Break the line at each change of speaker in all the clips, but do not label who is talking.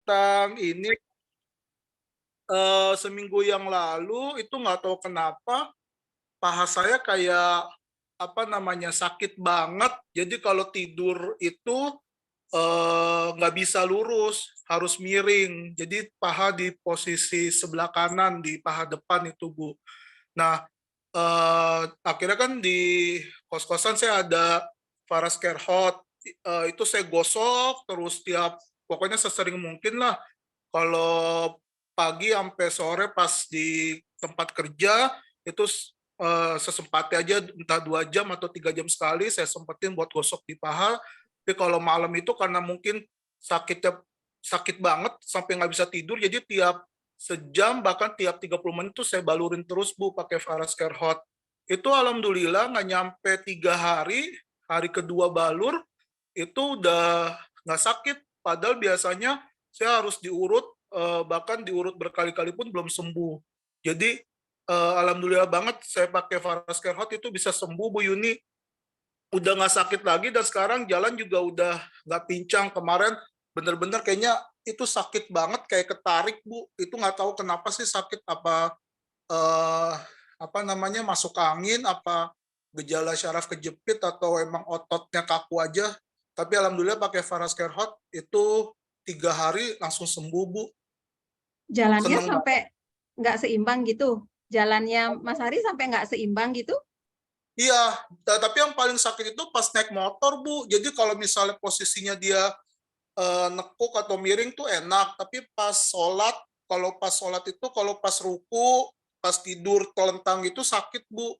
tentang ini, seminggu yang lalu itu nggak tahu kenapa paha saya kayak, apa namanya, sakit banget. Jadi kalau tidur itu, nggak bisa lurus, harus miring. Jadi paha di posisi sebelah kanan, di paha depan itu, Bu. Nah, akhirnya kan di kos-kosan saya ada Parascare Hot, itu saya gosok terus tiap pokoknya sesering mungkin lah. Kalau pagi sampai sore pas di tempat kerja, itu sesempatnya aja entah 2 jam atau 3 jam sekali saya sempetin buat gosok di paha. Tapi kalau malam itu karena mungkin sakitnya sakit banget sampai nggak bisa tidur, jadi tiap sejam bahkan tiap 30 menit tuh saya balurin terus, Bu, pakai Parascare Hot. Itu alhamdulillah nggak nyampe 3 hari, hari kedua balur, itu udah nggak sakit. Padahal biasanya saya harus diurut, bahkan diurut berkali-kali pun belum sembuh. Jadi, alhamdulillah banget saya pakai Parascare Hot itu bisa sembuh, Bu Yuni. Udah nggak sakit lagi dan sekarang jalan juga udah nggak pincang. Kemarin bener-bener kayaknya itu sakit banget kayak ketarik, Bu. Itu nggak tahu kenapa sih sakit, apa, apa namanya, masuk angin, apa gejala syaraf kejepit atau emang ototnya kaku aja. Tapi alhamdulillah pakai Parascare Hot itu 3 hari langsung sembuh, Bu.
Jalannya
Seneng banget.
sampai nggak seimbang gitu? Jalannya Mas Hari sampai nggak seimbang gitu?
Iya, tapi yang paling sakit itu pas naik motor, Bu. Jadi kalau misalnya posisinya dia, nekuk atau miring tuh enak, tapi pas sholat, kalau pas sholat itu kalau pas ruku, pas tidur telentang itu sakit, Bu.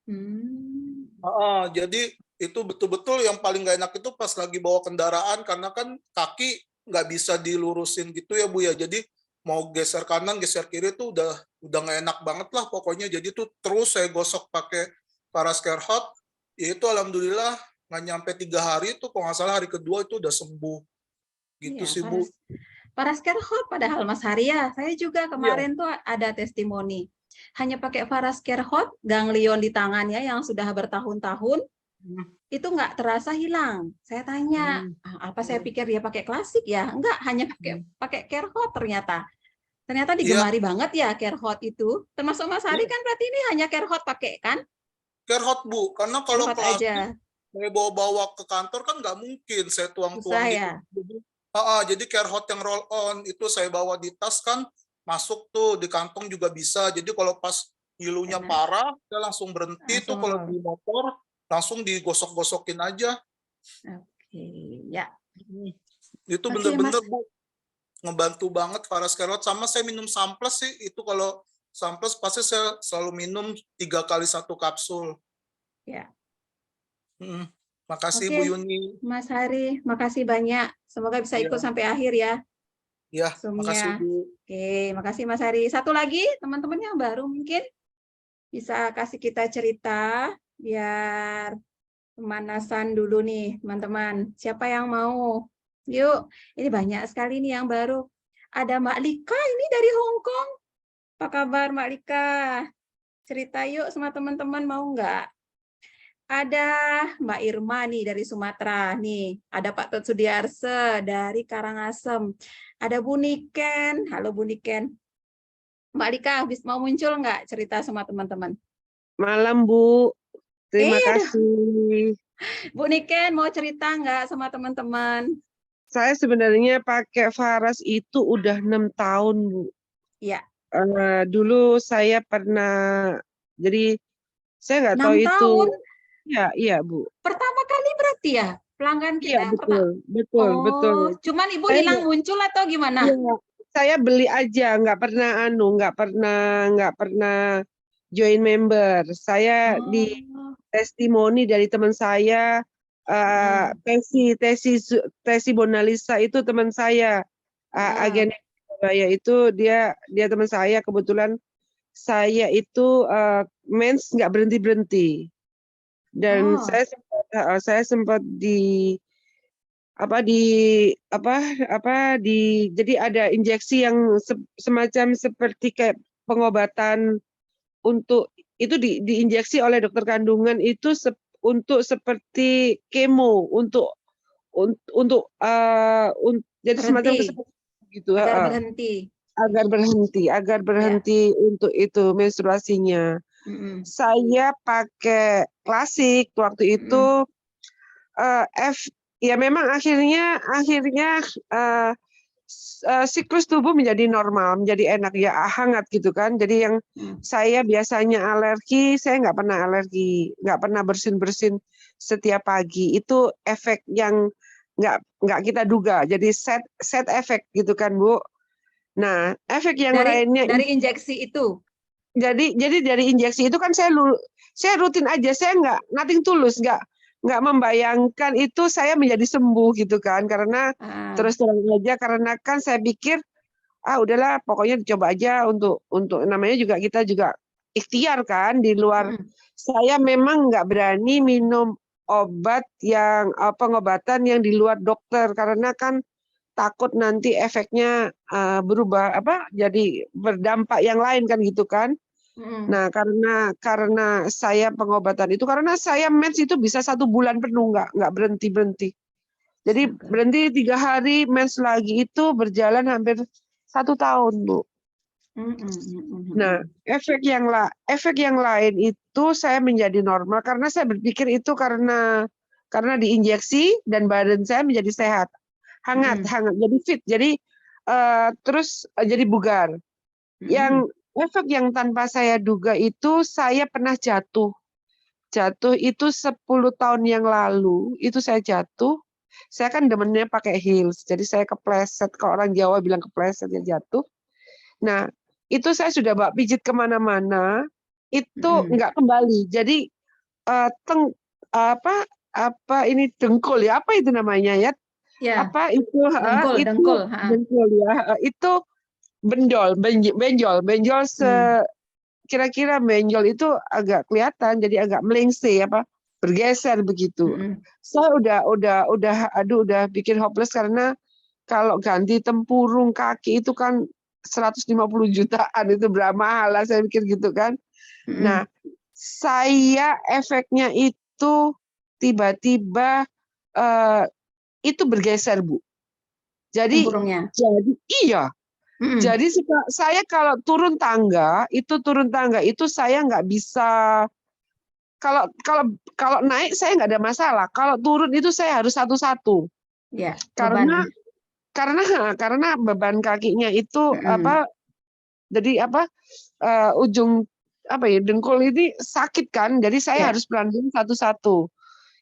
Hmm.
Heeh, jadi itu betul-betul yang paling nggak enak itu pas lagi bawa kendaraan, karena kan kaki nggak bisa dilurusin gitu ya, Bu, ya. Jadi mau geser kanan, geser kiri tuh udah nggak enak banget lah pokoknya. Jadi tuh terus saya gosok pakai Parascare Hot, ya itu alhamdulillah nggak nyampe 3 hari itu kalau nggak salah hari kedua itu udah sembuh, gitu
Iya,
sih, Bu.
Parascare Hot padahal Mas Hari ya. Saya juga
Iya.
kemarin tuh ada testimoni. Hanya pakai Parascare Hot, ganglion di tangannya yang sudah bertahun-tahun
Mhm,
itu nggak terasa hilang. Saya tanya,
mhm,
apa saya
mhm,
pikir dia pakai klasik ya? Enggak, hanya pakai
mhm.
pakai Care Hot ternyata. Ternyata
Iya,
digemari banget ya Care Hot itu. Termasuk Mas Hari
iya,
kan berarti ini hanya Care Hot pakai kan?
Care Hot, Bu, karena
Care
kalau
Hot
klasik
aja.
saya bawa-bawa ke kantor kan nggak mungkin saya
Susah
tuang-tuang gitu.
ya.
Jadi Care Hot yang roll on itu saya bawa di tas kan masuk tuh di kantong juga bisa. Jadi kalau pas ngilunya
Benar.
parah, saya langsung berhenti tuh
Langsung
kalau
roll.
di motor langsung digosok-gosokin aja.
Oke, ya.
Mhm. Itu
Oke,
bener-bener,
Mas.
Bu, ngebantu banget Parascare Hot. Sama saya minum Samples sih, itu kalau Samples pasti saya selalu minum 3 kali 1 kapsul.
Ya.
Mhm. Makasih
Oke,
Bu Yuni.
Mas Hari, makasih banyak. Semoga bisa ikut
Iya,
sampai akhir ya
iya, makasih
Zoom-nya.
Bu.
Oke, makasih Mas Hari. Satu lagi, teman-teman yang baru mungkin bisa kasih kita cerita biar pemanasan dulu nih, teman-teman. Siapa yang mau? Yuk, ini banyak sekali nih yang baru. Ada Mbak Lika ini dari Hong Kong. Apa kabar Mbak Lika? Cerita yuk sama teman-teman mau nggak? Ada Mbak Irma nih dari Sumatera nih. Ada Pak Tut Sudiarse dari Karangasem. Ada Bu Niken. Halo Bu Niken. Mbak Lika, habis mau muncul nggak cerita sama teman-teman?
Malam, Bu. Terima
Aduh,
kasih.
Bu Niken mau cerita nggak sama teman-teman?
Saya sebenarnya pakai Faras itu udah 6 tahun, Bu.
Ya,
Dulu saya pernah, jadi saya nggak tahu
6
itu.
tahun.
Iya, iya, Bu.
Pertama kali berarti ya? Pelanggan
Iya,
kita yang
betul,
pertama.
betul, betul.
Oh, cuman Ibu
Saya
hilang muncul atau gimana?
iya, saya beli aja, nggak pernah join member. Saya di
Oh,
testimoni dari teman saya,
mm,
Tesi Bonalisa itu teman saya,
mm.
agen Surabaya itu dia teman saya, kebetulan saya itu, mens nggak berhenti-berhenti dan
Oh,
saya sempat apa, di apa jadi ada injeksi yang semacam seperti kayak pengobatan untuk itu diinjeksi oleh dokter kandungan itu untuk seperti kemo untuk jadi semacam
berhenti.
gitu.
Agar
heeh.
berhenti.
Agar berhenti untuk itu menstruasinya.
Mm-mm.
Saya pakai klasik waktu itu ya memang akhirnya eh, siklus tubuh menjadi normal, menjadi enak ya hangat gitu kan. Jadi yang saya biasanya alergi, saya nggak pernah alergi, nggak pernah bersin-bersin setiap pagi. Itu efek yang nggak kita duga. Jadi set efek gitu kan Bu. Nah efek yang lainnya
Dari injeksi itu.
jadi dari injeksi itu kan saya rutin aja, saya nothing tulus, nggak membayangkan itu saya menjadi sembuh gitu kan, karena terus terang aja karena kan saya pikir udahlah pokoknya dicoba aja untuk namanya juga kita juga ikhtiar kan di luar. Saya memang nggak berani minum obat yang pengobatan yang di luar dokter karena kan takut nanti efeknya berubah jadi berdampak yang lain kan gitu kan. Nah, karena saya pengobatan itu karena saya mens itu bisa 1 bulan penuh nggak berhenti. Jadi berhenti 3 hari mens lagi itu berjalan hampir 1 tahun, Bu. Nah, efek yang lain itu saya menjadi normal karena saya berpikir itu karena diinjeksi dan badan saya menjadi sehat, hangat, jadi fit, jadi terus jadi bugar. Yang efek yang tanpa saya duga itu saya pernah jatuh itu 10 tahun yang lalu itu saya jatuh. Saya kan demennya pakai heels, jadi saya kepleset, kalau orang Jawa bilang kepleset ya jatuh. Nah itu saya sudah bawa pijit kemana-mana, itu nggak kembali. Jadi ini dengkul ya, apa itu namanya ya? Apa itu?
Dengkul.
Dengkul ya. Itu benjol kira-kira benjol itu agak kelihatan, jadi agak melengse bergeser begitu. Saya udah bikin hopeless karena kalau ganti tempurung kaki itu kan 150 jutaan, itu berapa mahal lah saya pikir gitu kan. Nah, saya efeknya itu tiba-tiba itu bergeser, Bu. Jadi iya. Jadi saya kalau turun tangga itu saya nggak bisa, kalau naik saya nggak ada masalah. Kalau turun itu saya harus satu-satu.
Ya,
karena beban kakinya itu jadi ujung dengkul ini sakit kan. Jadi saya harus pelan-pelan satu-satu.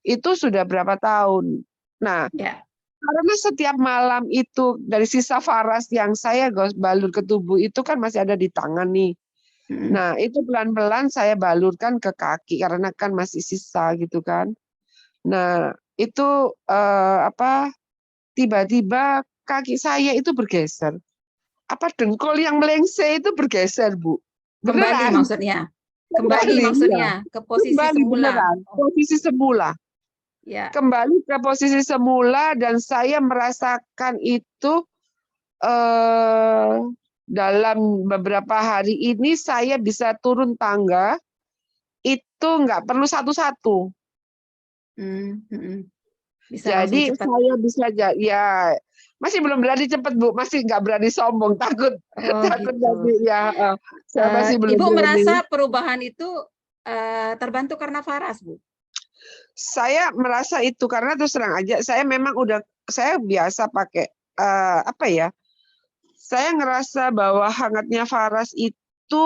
Itu sudah berapa tahun. Nah, karena setiap malam itu dari sisa faras yang saya balur ke tubuh itu kan masih ada di tangan nih. Nah, itu pelan-pelan saya balurkan ke kaki karena kan masih sisa gitu kan. Nah, itu tiba-tiba kaki saya itu bergeser. Dengkul yang melengse itu bergeser, Bu.
Kembali
Beneran.
maksudnya ke posisi semula.
Beneran. Posisi semula.
Ya.
Kembali ke posisi semula dan saya merasakan itu dalam beberapa hari ini saya bisa turun tangga itu nggak perlu satu-satu. Jadi saya bisa ya masih belum berani cepat, Bu, masih nggak berani sombong, takut
gitu.
jadi ya saya masih belum
Ibu
berani.
merasa perubahan itu terbantu karena Faras, Bu?
Saya merasa itu karena terus terang aja saya memang saya biasa pakai saya ngerasa bahwa hangatnya Faras itu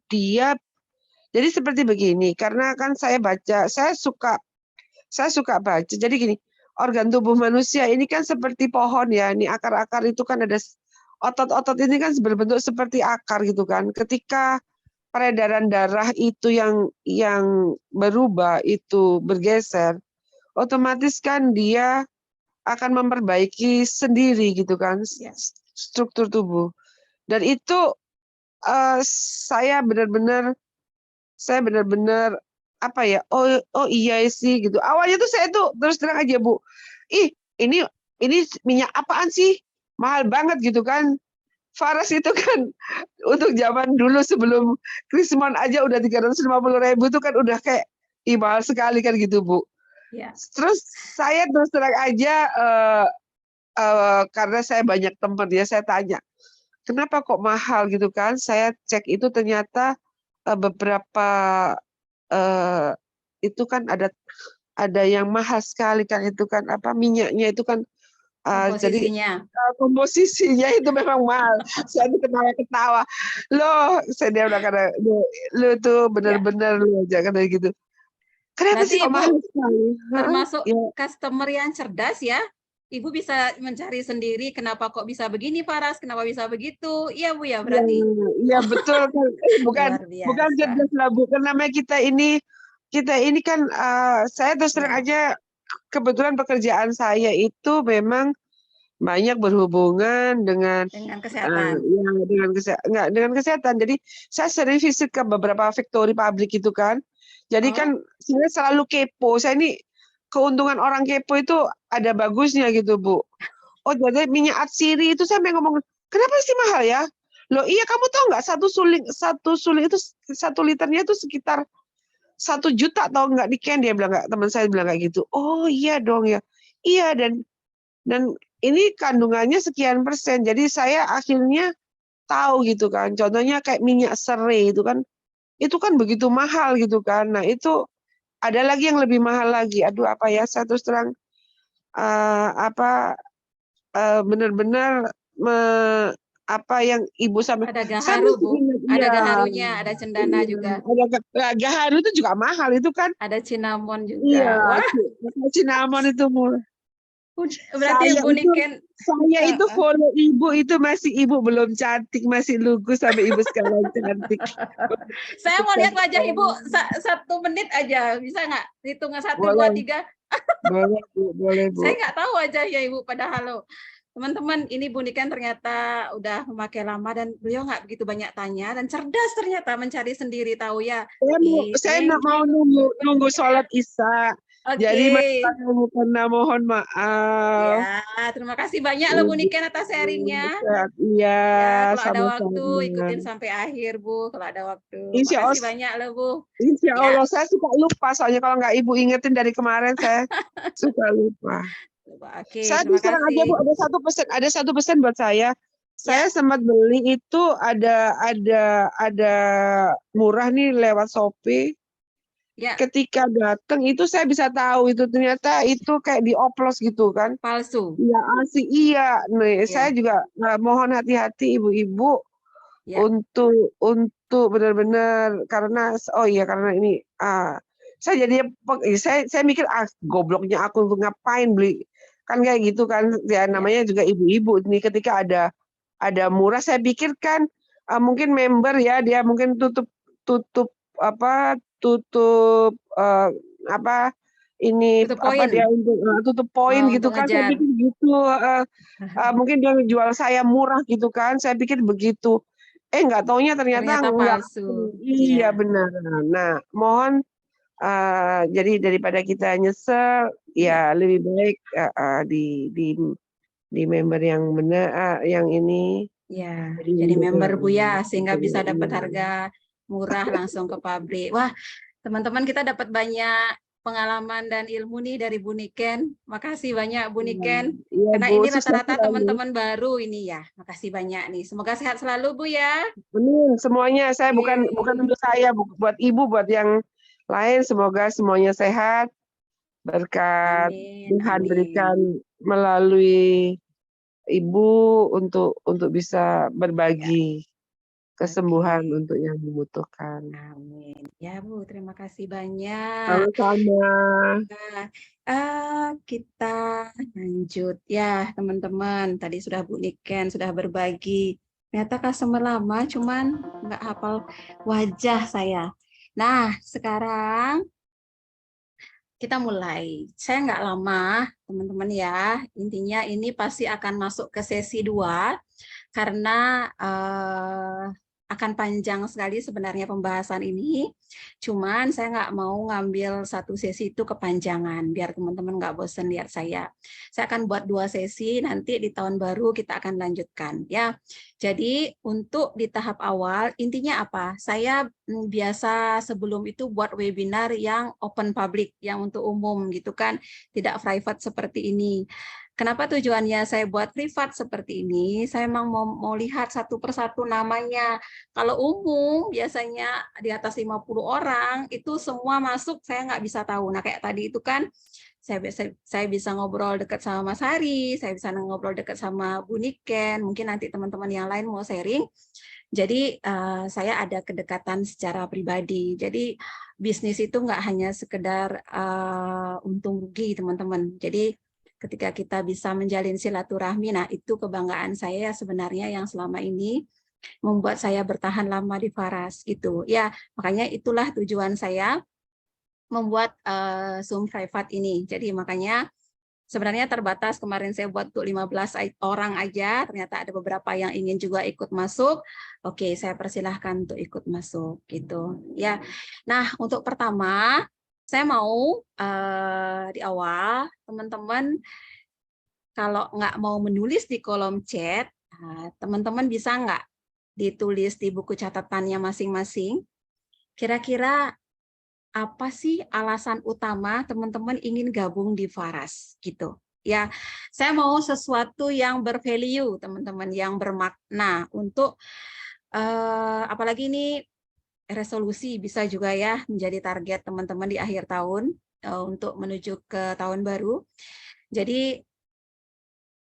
dia jadi seperti begini, karena kan saya suka baca. Jadi gini, organ tubuh manusia ini kan seperti pohon ya, ini akar-akar itu kan ada otot-otot ini kan berbentuk seperti akar gitu kan. Ketika peredaran darah itu yang berubah, itu bergeser, otomatis kan dia akan memperbaiki sendiri gitu kan struktur tubuh. Dan itu saya benar-benar oh iya sih gitu. Awalnya tuh saya tuh terus terang aja, Bu, ini minyak apaan sih, mahal banget gitu kan. Faras itu kan untuk zaman dulu sebelum Krismon aja udah 350.000 tuh kan udah kayak mahal sekali kan gitu, Bu. Terus saya terus terang aja karena saya banyak teman ya, saya tanya, kenapa kok mahal gitu kan? Saya cek itu ternyata beberapa itu kan ada yang mahal sekali kan, itu kan apa, minyaknya itu kan jadi
Komposisinya.
komposisinya itu memang mahal. Saya ketawa-ketawa. Loh, saya dia bilang karena lu tuh
Ya.
benar-benar lu jangan kayak gitu. Kenapa
Berarti
sih kok
Ibu
mahal sekali?
termasuk
Ya,
customer yang cerdas ya. Ibu bisa mencari sendiri kenapa kok bisa begini Faras, kenapa bisa begitu. Iya Bu ya
ya,
berarti.
ya betul kan. Bukan
Luar
bukan
biasa.
cerdas lah Bu. Karena namanya kita ini kan saya terus terang
Ya.
aja kebetulan pekerjaan saya itu memang banyak berhubungan dengan
Dengan kesehatan.
ya, dengan kesehatan. Jadi saya sering visit ke beberapa factory pabrik itu kan. Jadi
Oh,
kan saya selalu kepo. Saya ini keuntungan orang kepo itu ada bagusnya gitu Bu. Oh jadi minyak atsiri itu saya pengen ngomong, kenapa sih mahal ya? Loh iya kamu tahu nggak satu suling itu 1 liternya itu sekitar 1 juta tahu nggak di Ken, dia bilang, nggak, teman saya bilang kayak gitu. Oh iya dong ya. Iya dan ini kandungannya sekian persen. Jadi saya akhirnya tahu gitu kan. Contohnya kayak minyak serai itu kan begitu mahal gitu kan. Nah, itu ada lagi yang lebih mahal lagi. Aduh apa ya, saya terus terang benar-benar apa yang Ibu sampai
ada
saya
gaharu
masih
Bu.
ingat
Ada
iya.
gaharunya, ada cendana juga.
Ada gaharu itu juga mahal itu kan.
Ada cinnamon
Iya,
juga. Wah,
cinnamon itu murah.
berarti Bu Niken
Saya itu follow Ibu itu masih Ibu belum cantik, masih lugu sampai Ibu sekarang cantik.
saya mau lihat wajah Ibu 1 menit aja. Bisa nggak? Hitung 1, 2,
Boleh,
3.
boleh Bu, boleh Bu.
Saya nggak tahu wajahnya Ibu padahal loh. Teman-teman, ini Bu Niken ternyata udah memakai lama dan beliau nggak begitu banyak tanya dan cerdas ternyata mencari sendiri tahu ya.
Saya
Thank
mau
you.
nunggu sholat Isya. Jadi
Oke.
karena mohon maaf.
Ya, terima kasih banyak loh Bu Niken atas sharingnya.
Iya,
Ya, kalau ada waktu
sama-sama.
ikutin sampai akhir Bu, kalau ada waktu.
Insya
Makasih
Allah,
banyak loh Bu.
Insya
Ya,
Allah saya suka lupa soalnya kalau nggak Ibu ingetin dari kemarin saya suka lupa.
oke,
Saya
terima
terus terang aja Bu,
kasih.
ada satu pesan buat saya.
Ya,
Saya sempat beli itu ada murah nih lewat Shopee.
ya,
Ketika datang itu saya bisa tahu itu ternyata itu kayak dioplos gitu kan.
palsu.
Iya asli iya. Nih saya
Ya,
juga mohon hati-hati ibu-ibu
ya,
untuk benar-benar karena ini saya jadi saya mikir gobloknya aku untuk ngapain beli kan kayak gitu kan ya
ya.
namanya juga ibu-ibu nih ketika ada murah saya pikirkan mungkin member ya dia mungkin tutup tutup apa ini
Tutup
apa
poin.
dia untuk tutup poin
Oh,
gitu
untuk
kan saya
ngejar.
pikir gitu mungkin dia jual saya murah gitu kan saya pikir begitu nggak taunya ternyata
Ternyata
enggak.
palsu.
Iya
Ya,
benar. Nah, mohon jadi daripada kita nyesel,
ya,
ya lebih baik di member yang benar, yang ini.
ya.
Jadi
Jadi
member
member Bu
yang
ya, sehingga bisa dapat
iya.
harga murah langsung ke pabrik. Wah, teman-teman kita dapat banyak pengalaman dan ilmu nih dari Bu Niken. Makasih banyak Bu Niken.
Iya
Karena
Bu,
ini
sukses
rata-rata
selalu.
teman-teman baru ini ya. Makasih banyak nih. Semoga sehat selalu Bu ya.
Amin, semuanya saya bukan
Oke.
untuk saya, buat ibu, buat yang lain. Semoga semuanya sehat, berkat
Amin,
Tuhan
amin.
berikan melalui ibu untuk bisa
Ya,
berbagi kesembuhan
oke.
untuk yang membutuhkan.
Amin. Ya Bu, terima kasih banyak.
Sama-sama.
Nah, kita lanjut ya teman-teman. Tadi sudah Bu Niken sudah berbagi. Ternyata customer lama cuman nggak hafal wajah saya. Nah, sekarang kita mulai. Saya nggak lama, teman-teman ya. Intinya ini pasti akan masuk ke sesi 2 karena akan panjang sekali sebenarnya pembahasan ini. Cuman saya nggak mau ngambil satu sesi itu kepanjangan, biar teman-teman nggak bosan lihat saya. Saya akan buat 2 sesi, nanti di tahun baru kita akan lanjutkan. Ya. Jadi untuk di tahap awal, intinya apa? Saya biasa sebelum itu buat webinar yang open public, yang untuk umum gitu kan, tidak private seperti ini. Kenapa tujuannya saya buat privat seperti ini? Saya memang mau lihat satu persatu namanya. Kalau umum biasanya di atas 50 orang itu semua masuk, saya nggak bisa tahu. Nah kayak tadi itu kan saya bisa ngobrol dekat sama Mas Hari, saya bisa ngobrol dekat sama Bu Niken, mungkin nanti teman-teman yang lain mau sharing. Jadi saya ada kedekatan secara pribadi. Jadi bisnis itu nggak hanya sekedar untung rugi teman-teman. Jadi ketika kita bisa menjalin silaturahmi, nah itu kebanggaan saya sebenarnya yang selama ini membuat saya bertahan lama di Faras gitu. Ya, makanya itulah tujuan saya membuat Zoom private ini. Jadi makanya sebenarnya terbatas, kemarin saya buat untuk 15 orang aja, ternyata ada beberapa yang ingin juga ikut masuk. Oke, saya persilahkan untuk ikut masuk gitu. Ya. Nah, untuk pertama saya mau di awal teman-teman kalau nggak mau menulis di kolom chat, teman-teman bisa nggak ditulis di buku catatannya masing-masing. Kira-kira apa sih alasan utama teman-teman ingin gabung di Faras gitu? Ya, saya mau sesuatu yang bervalue teman-teman, yang bermakna untuk apalagi ini resolusi bisa juga ya menjadi target teman-teman di akhir tahun untuk menuju ke tahun baru. Jadi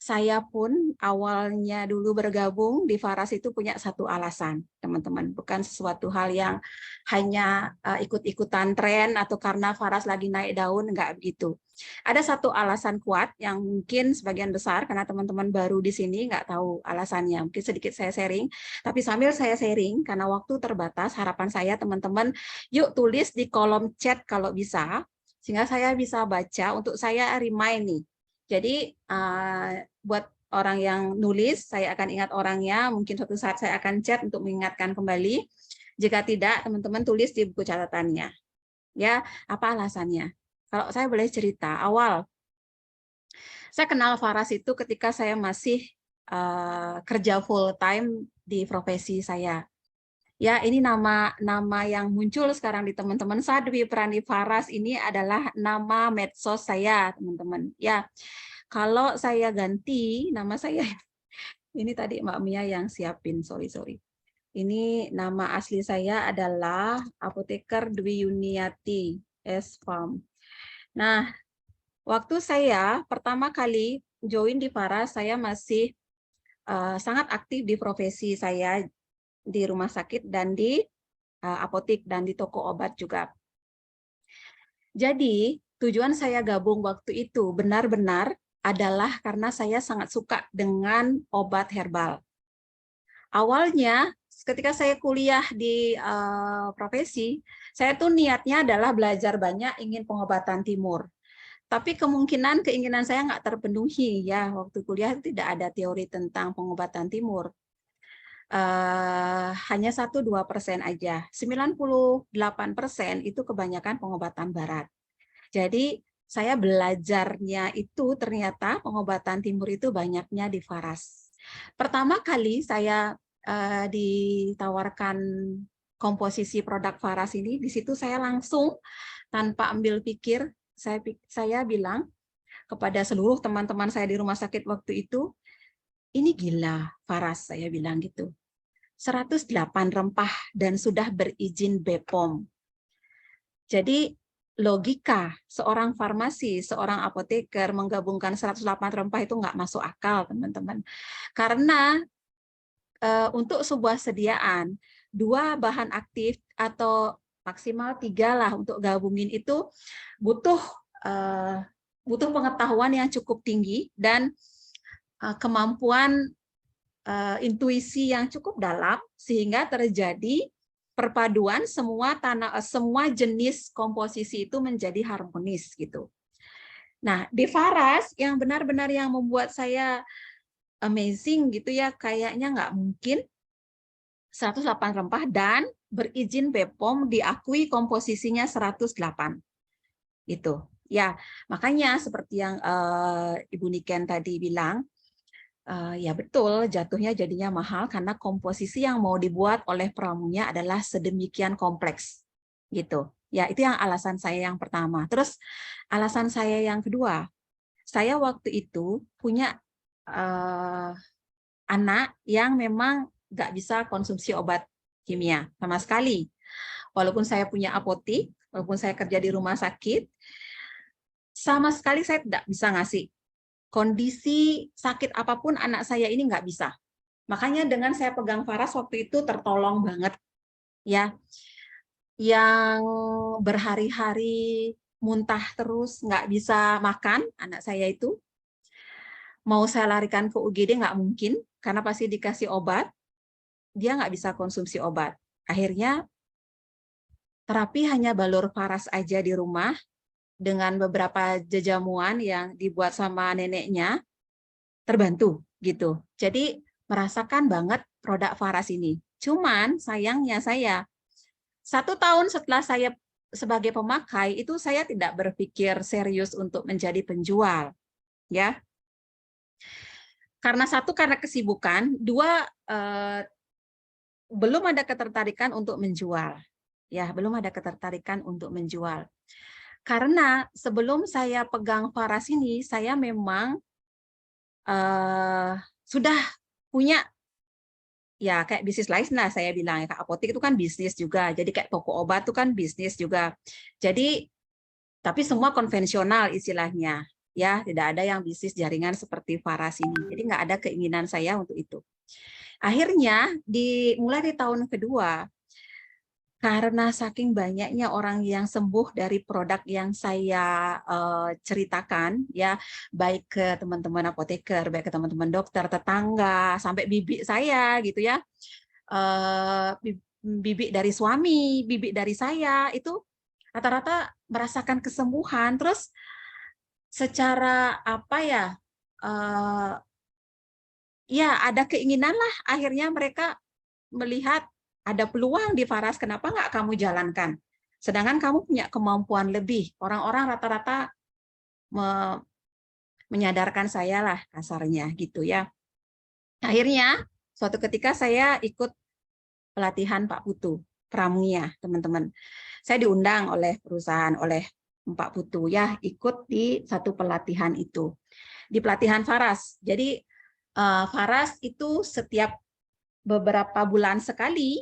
saya pun awalnya dulu bergabung di Faras itu punya satu alasan, teman-teman. Bukan sesuatu hal yang hanya ikut-ikutan tren atau karena Faras lagi naik daun, enggak begitu. Ada satu alasan kuat yang mungkin sebagian besar, karena teman-teman baru di sini nggak tahu alasannya. Mungkin sedikit saya sharing, tapi sambil saya sharing, karena waktu terbatas, harapan saya teman-teman, yuk tulis di kolom chat kalau bisa, sehingga saya bisa baca untuk saya remind nih. Jadi buat orang yang nulis, saya akan ingat orangnya, mungkin suatu saat saya akan chat untuk mengingatkan kembali. Jika tidak, teman-teman tulis di buku catatannya. Ya, apa alasannya? Kalau saya boleh cerita, awal saya kenal Faras itu ketika saya masih kerja full time di profesi saya. Ya, ini nama yang muncul sekarang di teman-teman Sadwi Prandi Faras ini adalah nama medsos saya, teman-teman. Ya, kalau saya ganti nama saya, ini tadi Mbak Mia yang siapin, sorry. Ini nama asli saya adalah Apoteker Dwi Yuniati S. Farm. Nah, waktu saya pertama kali join di Faras, saya masih sangat aktif di profesi saya di rumah sakit dan di apotik dan di toko obat juga. Jadi, tujuan saya gabung waktu itu benar-benar adalah karena saya sangat suka dengan obat herbal. Awalnya, ketika saya kuliah di profesi, saya tuh niatnya adalah belajar banyak, ingin pengobatan timur. Tapi keinginan saya nggak terpenuhi ya. Waktu kuliah tidak ada teori tentang pengobatan timur. Hanya 1-2% aja. 98% itu kebanyakan pengobatan barat. Jadi saya belajarnya itu ternyata pengobatan timur itu banyaknya di Faras. Pertama kali saya ditawarkan komposisi produk Faras ini, di situ saya langsung tanpa ambil pikir, saya bilang kepada seluruh teman-teman saya di rumah sakit waktu itu, ini gila Faras, saya bilang gitu. 108 rempah dan sudah berizin BPOM. Jadi logika seorang farmasi, seorang apoteker menggabungkan 108 rempah itu nggak masuk akal, teman-teman. Karena untuk sebuah sediaan 2 bahan aktif atau maksimal 3 lah untuk gabungin itu butuh pengetahuan yang cukup tinggi dan kemampuan intuisi yang cukup dalam sehingga terjadi perpaduan semua jenis komposisi itu menjadi harmonis gitu. Nah, di Faras yang benar-benar yang membuat saya amazing gitu ya, kayaknya nggak mungkin 108 rempah dan berizin BPOM diakui komposisinya 108. Gitu. Ya, makanya seperti yang Ibu Niken tadi bilang, ya betul, jatuhnya jadinya mahal karena komposisi yang mau dibuat oleh pramunya adalah sedemikian kompleks, gitu. Ya itu yang alasan saya yang pertama. Terus alasan saya yang kedua, saya waktu itu punya anak yang memang nggak bisa konsumsi obat kimia sama sekali. Walaupun saya punya apotik, walaupun saya kerja di rumah sakit, sama sekali saya tidak bisa ngasih. Kondisi sakit apapun anak saya ini nggak bisa. Makanya dengan saya pegang Faras waktu itu tertolong banget. Ya, yang berhari-hari muntah terus, nggak bisa makan, anak saya itu. Mau saya larikan ke UGD nggak mungkin, karena pasti dikasih obat, dia nggak bisa konsumsi obat. Akhirnya terapi hanya balur Faras aja di rumah, dengan beberapa jajamuan yang dibuat sama neneknya, terbantu gitu. Jadi merasakan banget produk Faras ini. Cuman sayangnya saya 1 tahun setelah saya sebagai pemakai itu saya tidak berpikir serius untuk menjadi penjual, ya. Karena satu karena kesibukan, dua belum ada ketertarikan untuk menjual, ya belum ada ketertarikan untuk menjual. Karena sebelum saya pegang Faras ini, saya memang sudah punya ya kayak bisnis lain lah saya bilang ya, apotik itu kan bisnis juga, jadi kayak toko obat itu kan bisnis juga. Jadi tapi semua konvensional istilahnya, ya tidak ada yang bisnis jaringan seperti Faras ini. Jadi nggak ada keinginan saya untuk itu. Akhirnya mulai di tahun kedua, karena saking banyaknya orang yang sembuh dari produk yang saya ceritakan, ya baik ke teman-teman apoteker, baik ke teman-teman dokter, tetangga, sampai bibi saya gitu ya, bibi dari suami, bibi dari saya itu rata-rata merasakan kesembuhan. Terus secara apa ya, ya ada keinginan lah. Akhirnya mereka melihat ada peluang di Faras, kenapa nggak kamu jalankan? Sedangkan kamu punya kemampuan lebih. Orang-orang rata-rata menyadarkan saya lah kasarnya gitu ya. Akhirnya suatu ketika saya ikut pelatihan Pak Putu, Pramuya, teman-teman. Saya diundang oleh perusahaan, oleh Pak Putu ya, ikut di satu pelatihan itu. Di pelatihan Faras. Jadi Faras itu setiap berapa bulan sekali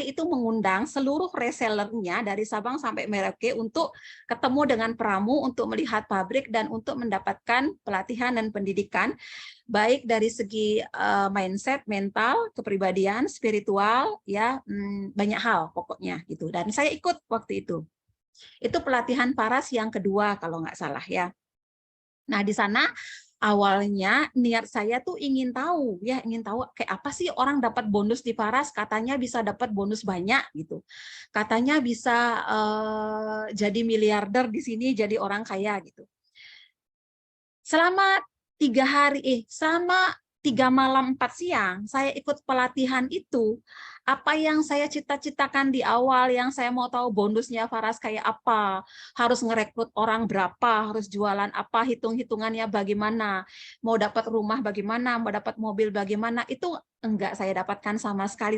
itu mengundang seluruh resellernya dari Sabang sampai Merauke untuk ketemu dengan pramu, untuk melihat pabrik dan untuk mendapatkan pelatihan dan pendidikan baik dari segi mindset, mental, kepribadian, spiritual, ya banyak hal pokoknya gitu. Dan saya ikut waktu itu. Itu pelatihan Faras yang kedua kalau nggak salah ya. Nah di sana awalnya niat saya tuh ingin tahu kayak apa sih orang dapat bonus di Faras, katanya bisa dapat bonus banyak gitu, katanya bisa jadi miliarder di sini, jadi orang kaya gitu. Selama 3 malam 4 siang saya ikut pelatihan itu, apa yang saya cita-citakan di awal, yang saya mau tahu bonusnya Faras kayak apa, harus ngerekrut orang berapa, harus jualan apa, hitung-hitungannya bagaimana, mau dapat rumah bagaimana, mau dapat mobil bagaimana, itu enggak saya dapatkan sama sekali.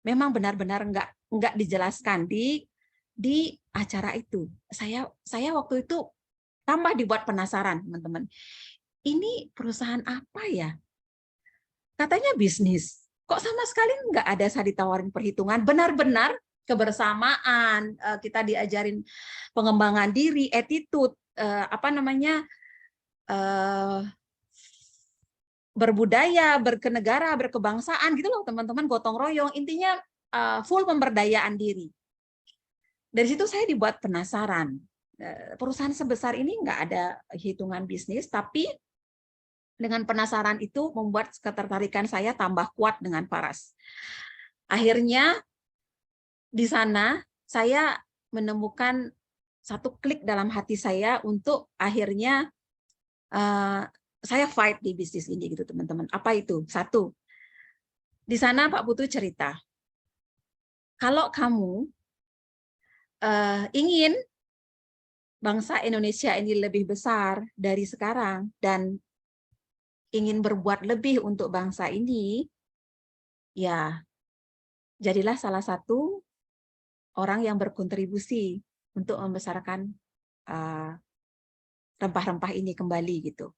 Memang benar-benar enggak dijelaskan di acara itu. Saya waktu itu tambah dibuat penasaran, teman-teman. Ini perusahaan apa ya? Katanya bisnis. Kok sama sekali nggak ada saya ditawarin perhitungan? Benar-benar kebersamaan, kita diajarin pengembangan diri, attitude, berbudaya, berkenegara, berkebangsaan gitu loh teman-teman, gotong royong. Intinya full pemberdayaan diri. Dari situ saya dibuat penasaran. Perusahaan sebesar ini nggak ada hitungan bisnis, tapi dengan penasaran itu membuat ketertarikan saya tambah kuat dengan Faras. Akhirnya di sana saya menemukan satu klik dalam hati saya untuk akhirnya saya fight di bisnis ini gitu teman-teman. Apa itu? Satu, di sana Pak Putu cerita, kalau kamu ingin bangsa Indonesia ini lebih besar dari sekarang dan ingin berbuat lebih untuk bangsa ini, ya jadilah salah satu orang yang berkontribusi untuk membesarkan rempah-rempah ini kembali gitu.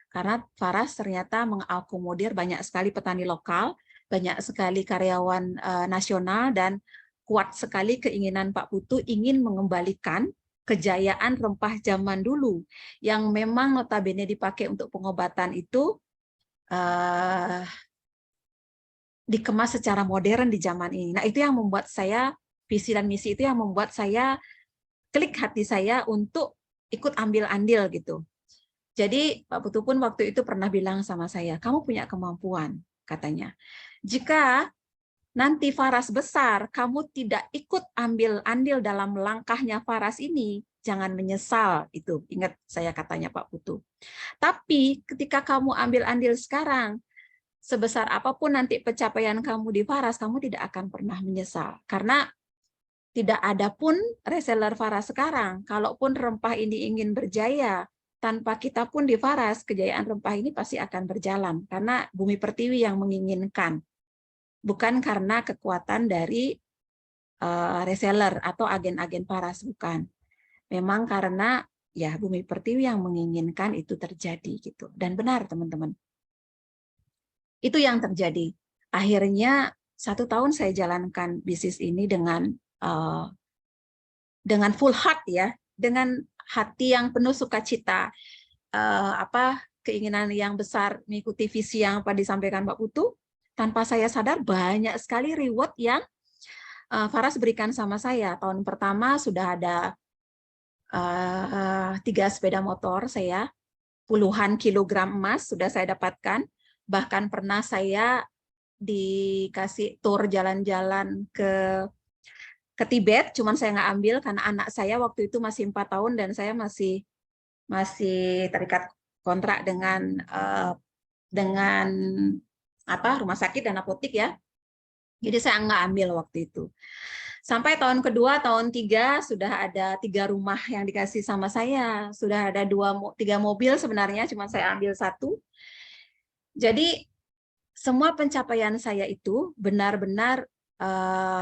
Karena Faras ternyata mengakomodir banyak sekali petani lokal, banyak sekali karyawan nasional, dan kuat sekali keinginan Pak Putu ingin mengembalikan kejayaan rempah zaman dulu yang memang notabene dipakai untuk pengobatan itu dikemas secara modern di zaman ini. Nah, itu yang membuat saya, visi dan misi itu yang membuat saya klik hati saya untuk ikut ambil andil gitu. Jadi Pak Putu pun waktu itu pernah bilang sama saya, kamu punya kemampuan, katanya. Jika nanti Faras besar, kamu tidak ikut ambil andil dalam langkahnya Faras ini, jangan menyesal. Itu ingat saya katanya Pak Putu. Tapi ketika kamu ambil andil sekarang, sebesar apapun nanti pencapaian kamu di Faras, kamu tidak akan pernah menyesal. Karena tidak ada pun reseller Faras sekarang. Kalaupun rempah ini ingin berjaya, tanpa kita pun di Faras, kejayaan rempah ini pasti akan berjalan. Karena Bumi Pertiwi yang menginginkan. Bukan karena kekuatan dari reseller atau agen-agen Faras, bukan. Memang karena ya Bumi Pertiwi yang menginginkan itu terjadi gitu. Dan benar teman-teman. Itu yang terjadi. Akhirnya 1 tahun saya jalankan bisnis ini dengan full heart ya, dengan hati yang penuh sukacita, keinginan yang besar mengikuti visi yang apa disampaikan Pak Putu. Tanpa saya sadar banyak sekali reward yang Faras berikan sama saya. Tahun pertama sudah ada 3 sepeda motor saya, puluhan kilogram emas sudah saya dapatkan. Bahkan pernah saya dikasih tour jalan-jalan ke Tibet, cuman saya nggak ambil karena anak saya waktu itu masih 4 tahun dan saya masih terikat kontrak dengan rumah sakit dan apotik ya. Jadi saya nggak ambil waktu itu. Sampai tahun kedua, tahun 3 sudah ada 3 rumah yang dikasih sama saya. Sudah ada 3 mobil sebenarnya, cuma saya ambil 1. Jadi semua pencapaian saya itu benar-benar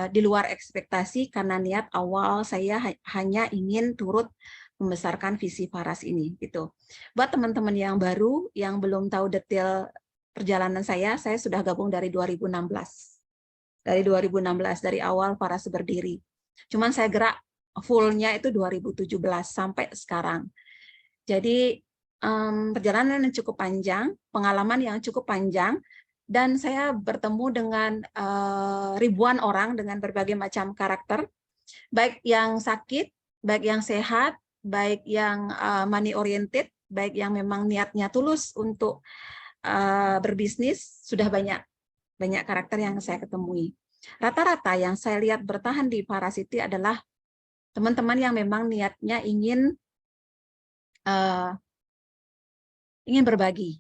di luar ekspektasi karena niat awal saya hanya ingin turut membesarkan visi Faras ini gitu. Buat teman-teman yang baru yang belum tahu detail perjalanan saya sudah gabung dari 2016. Dari 2016 dari awal Faras berdiri. Cuman saya gerak fullnya itu 2017 sampai sekarang. Jadi perjalanan yang cukup panjang, pengalaman yang cukup panjang, dan saya bertemu dengan ribuan orang dengan berbagai macam karakter, baik yang sakit, baik yang sehat, baik yang money oriented, baik yang memang niatnya tulus untuk berbisnis. Sudah banyak karakter yang saya ketemui. Rata-rata yang saya lihat bertahan di Faras itu adalah teman-teman yang memang niatnya ingin berbagi,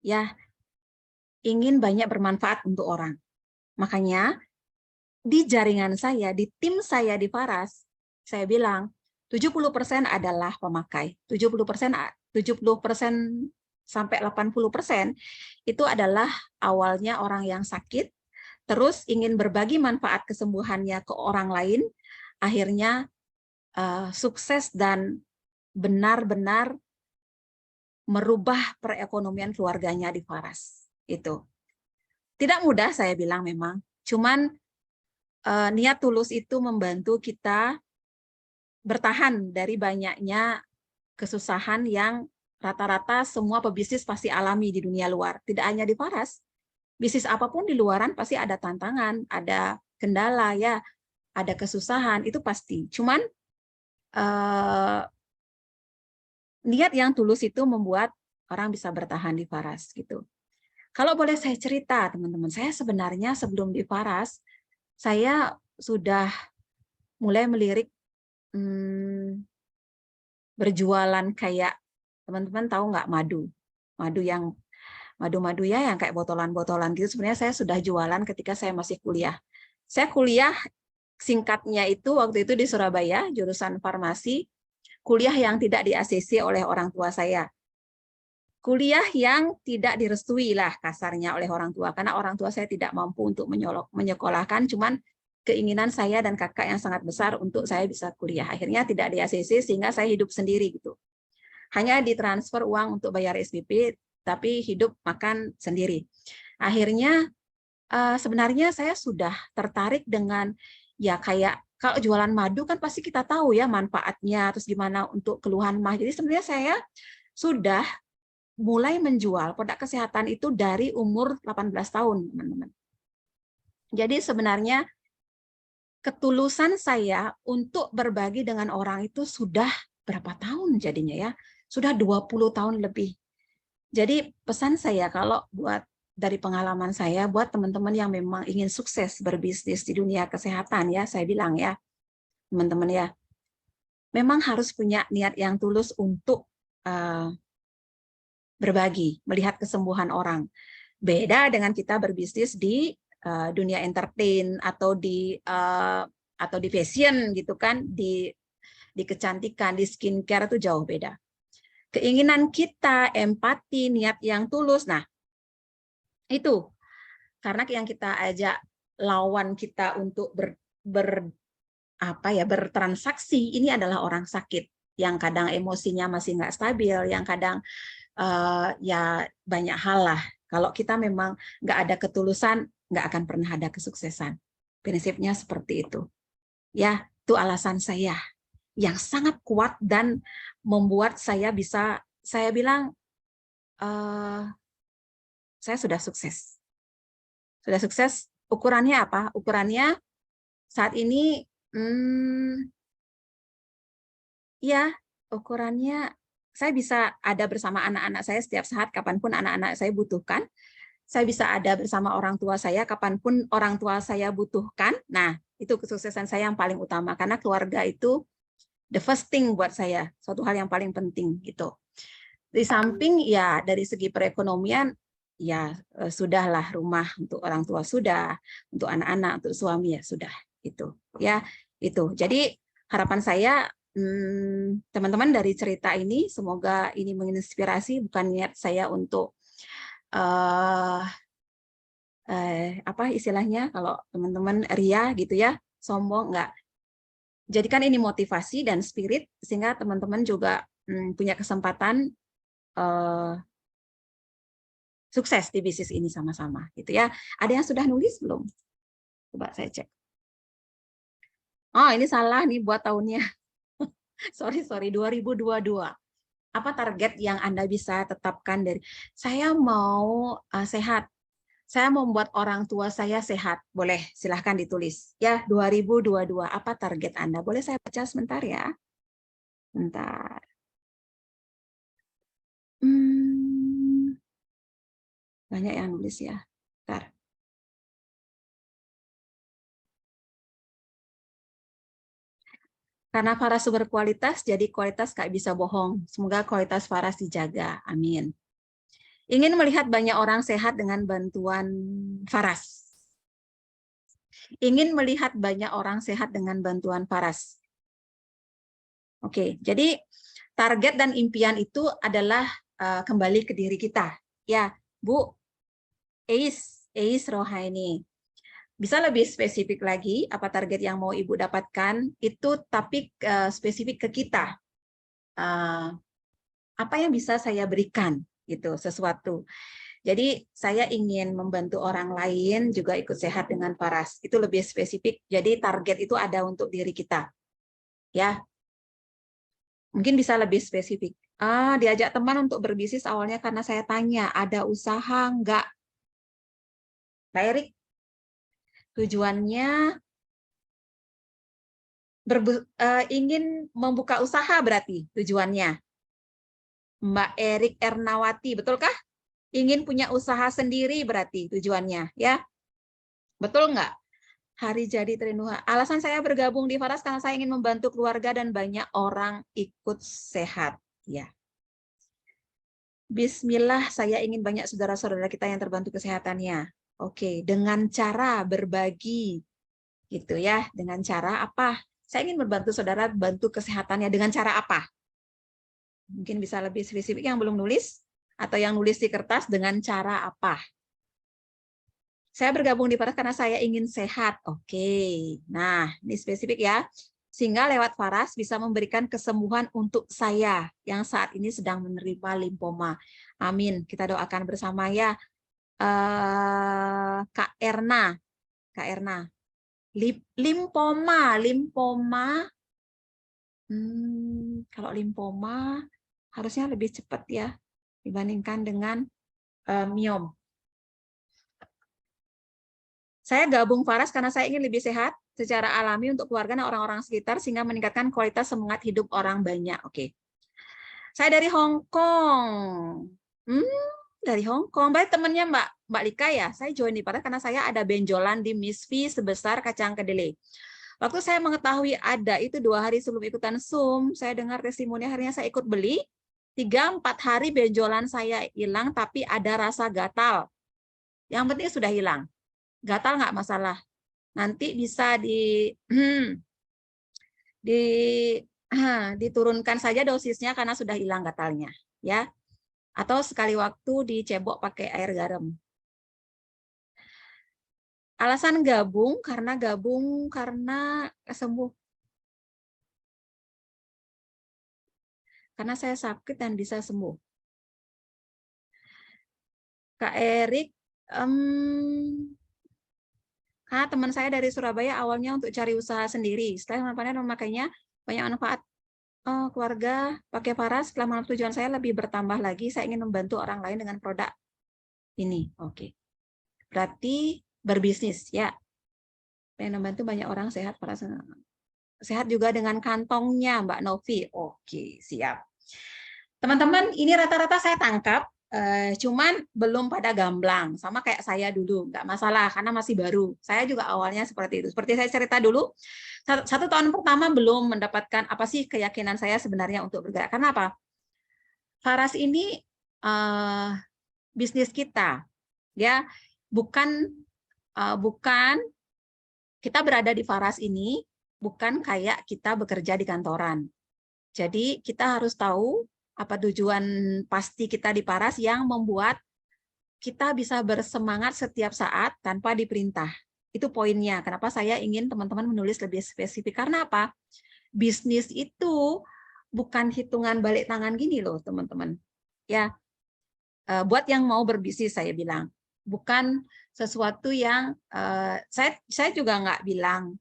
ya, ingin banyak bermanfaat untuk orang. Makanya di jaringan saya, di tim saya di Faras, saya bilang 70% adalah pemakai, 70% sampai 80% itu adalah awalnya orang yang sakit, terus ingin berbagi manfaat kesembuhannya ke orang lain, akhirnya sukses dan benar-benar merubah perekonomian keluarganya di Faras. Itu tidak mudah, saya bilang memang. Cuman niat tulus itu membantu kita bertahan dari banyaknya kesusahan yang rata-rata semua pebisnis pasti alami di dunia luar. Tidak hanya di Faras. Bisnis apapun di luaran pasti ada tantangan, ada kendala, ya, ada kesusahan, itu pasti. Cuman niat yang tulus itu membuat orang bisa bertahan di Faras gitu. Kalau boleh saya cerita, teman-teman, saya sebenarnya sebelum di Faras, saya sudah mulai melirik berjualan kayak, teman-teman tahu nggak, madu ya yang kayak botolan-botolan gitu. Sebenarnya saya sudah jualan ketika saya masih kuliah. Saya kuliah singkatnya itu waktu itu di Surabaya, jurusan farmasi, kuliah yang tidak di-ACC oleh orang tua saya. Kuliah yang tidak direstui lah kasarnya oleh orang tua, karena orang tua saya tidak mampu untuk menyekolahkan, cuman keinginan saya dan kakak yang sangat besar untuk saya bisa kuliah. Akhirnya tidak di-ACC sehingga saya hidup sendiri gitu. Hanya ditransfer uang untuk bayar SPP, tapi hidup makan sendiri. Akhirnya sebenarnya saya sudah tertarik dengan ya kayak kalau jualan madu kan pasti kita tahu ya manfaatnya, terus gimana untuk keluhan mah. Jadi sebenarnya saya sudah mulai menjual produk kesehatan itu dari umur 18 tahun, teman-teman. Jadi sebenarnya ketulusan saya untuk berbagi dengan orang itu sudah berapa tahun jadinya ya? Sudah 20 tahun lebih. Jadi pesan saya kalau buat dari pengalaman saya buat teman-teman yang memang ingin sukses berbisnis di dunia kesehatan ya, saya bilang ya, teman-teman ya, memang harus punya niat yang tulus untuk berbagi, melihat kesembuhan orang. Beda dengan kita berbisnis di dunia entertain atau di fashion gitu kan, di kecantikan, di skincare itu jauh beda. Keinginan kita, empati, niat yang tulus, nah itu karena yang kita ajak lawan kita untuk bertransaksi ini adalah orang sakit yang kadang emosinya masih nggak stabil, yang kadang ya banyak hal lah. Kalau kita memang nggak ada ketulusan, nggak akan pernah ada kesuksesan. Prinsipnya seperti itu. Ya, itu alasan saya yang sangat kuat dan membuat saya bisa, saya bilang, saya sudah sukses. Sudah sukses, ukurannya apa? Ukurannya saat ini, ya ukurannya saya bisa ada bersama anak-anak saya setiap saat, kapanpun anak-anak saya butuhkan. Saya bisa ada bersama orang tua saya, kapanpun orang tua saya butuhkan. Nah, itu kesuksesan saya yang paling utama, karena keluarga itu the first thing buat saya, suatu hal yang paling penting gitu. Di samping ya dari segi perekonomian, ya sudahlah, rumah untuk orang tua sudah, untuk anak-anak, untuk suami ya sudah, itu ya itu. Jadi harapan saya teman-teman dari cerita ini semoga ini menginspirasi, bukan niat saya untuk apa istilahnya kalau teman-teman ria gitu ya, sombong, enggak. Jadikan ini motivasi dan spirit sehingga teman-teman juga punya kesempatan sukses di bisnis ini sama-sama gitu ya. Ada yang sudah nulis belum? Coba saya cek. Oh, ini salah nih buat tahunnya. sorry 2022. Apa target yang Anda bisa tetapkan dari saya mau sehat. Saya mau membuat orang tua saya sehat. Boleh, silahkan ditulis. Ya, 2022. Apa target Anda? Boleh saya baca sebentar ya? Bentar. Banyak yang nulis ya. Bentar. Karena Faras berkualitas, jadi kualitas nggak bisa bohong. Semoga kualitas Faras dijaga. Amin. Ingin melihat banyak orang sehat dengan bantuan Faras. Ingin melihat banyak orang sehat dengan bantuan Faras. Oke, jadi target dan impian itu adalah kembali ke diri kita. Ya, Bu, Eis Rohaini. Bisa lebih spesifik lagi apa target yang mau Ibu dapatkan itu, tapi spesifik ke kita. Apa yang bisa saya berikan gitu, sesuatu. Jadi saya ingin membantu orang lain juga ikut sehat dengan Faras. Itu lebih spesifik. Jadi target itu ada untuk diri kita. Ya. Mungkin bisa lebih spesifik. Diajak teman untuk berbisnis awalnya karena saya tanya, ada usaha enggak? Pak Erik, tujuannya ingin membuka usaha berarti tujuannya. Mbak Erik Ernawati, betulkah? Ingin punya usaha sendiri berarti tujuannya, ya? Betul nggak? Hari jadi Trinuha. Alasan saya bergabung di Faras karena saya ingin membantu keluarga dan banyak orang ikut sehat, ya. Bismillah, saya ingin banyak saudara-saudara kita yang terbantu kesehatannya. Oke, dengan cara berbagi, gitu ya. Dengan cara apa? Saya ingin membantu saudara bantu kesehatannya dengan cara apa? Mungkin bisa lebih spesifik yang belum nulis, atau yang nulis di kertas dengan cara apa? Saya bergabung di Faras karena saya ingin sehat. Oke, nah ini spesifik ya. Sehingga lewat Faras bisa memberikan kesembuhan untuk saya yang saat ini sedang menerima limfoma. Amin. Kita doakan bersama ya. Kak Erna. Kak Erna. Limfoma. Kalau limfoma harusnya lebih cepat ya dibandingkan dengan miom. Saya gabung Faras karena saya ingin lebih sehat secara alami untuk keluarga dan orang-orang sekitar sehingga meningkatkan kualitas semangat hidup orang banyak. Oke. Saya dari Hong Kong. Dari Hong Kong. Baik temannya Mbak Lika ya. Saya join di Faras karena saya ada benjolan di Miss V sebesar kacang kedelai. Waktu saya mengetahui ada itu 2 hari sebelum ikutan Zoom, saya dengar testimoni, akhirnya saya ikut beli. 3-4 hari benjolan saya hilang, tapi ada rasa gatal. Yang penting sudah hilang. Gatal nggak masalah. Nanti bisa diturunkan saja dosisnya karena sudah hilang gatalnya, ya. Atau sekali waktu dicebok pakai air garam. Alasan gabung karena sembuh. Karena saya sakit dan bisa sembuh. Kak Erik, karena teman saya dari Surabaya awalnya untuk cari usaha sendiri. Setelah memakainya banyak manfaat keluarga pakai Faras. Setelah mengenal tujuan saya lebih bertambah lagi. Saya ingin membantu orang lain dengan produk ini. Oke. Berarti berbisnis ya. Pengen membantu banyak orang sehat. Faras sehat juga dengan kantongnya Mbak Novi. Oke, siap. Teman-teman, ini rata-rata saya tangkap. Cuman belum pada gamblang, sama kayak saya dulu, nggak masalah karena masih baru. Saya juga awalnya seperti itu. Seperti saya cerita dulu, 1 tahun pertama belum mendapatkan apa sih keyakinan saya sebenarnya untuk bergerak. Karena apa? Faras ini bisnis kita, ya, bukan kita berada di Faras ini bukan kayak kita bekerja di kantoran. Jadi kita harus tahu apa tujuan pasti kita di Faras yang membuat kita bisa bersemangat setiap saat tanpa diperintah. Itu poinnya. Kenapa saya ingin teman-teman menulis lebih spesifik. Karena apa? Bisnis itu bukan hitungan balik tangan gini loh, teman-teman. Ya, buat yang mau berbisnis saya bilang. Bukan sesuatu yang saya juga nggak bilang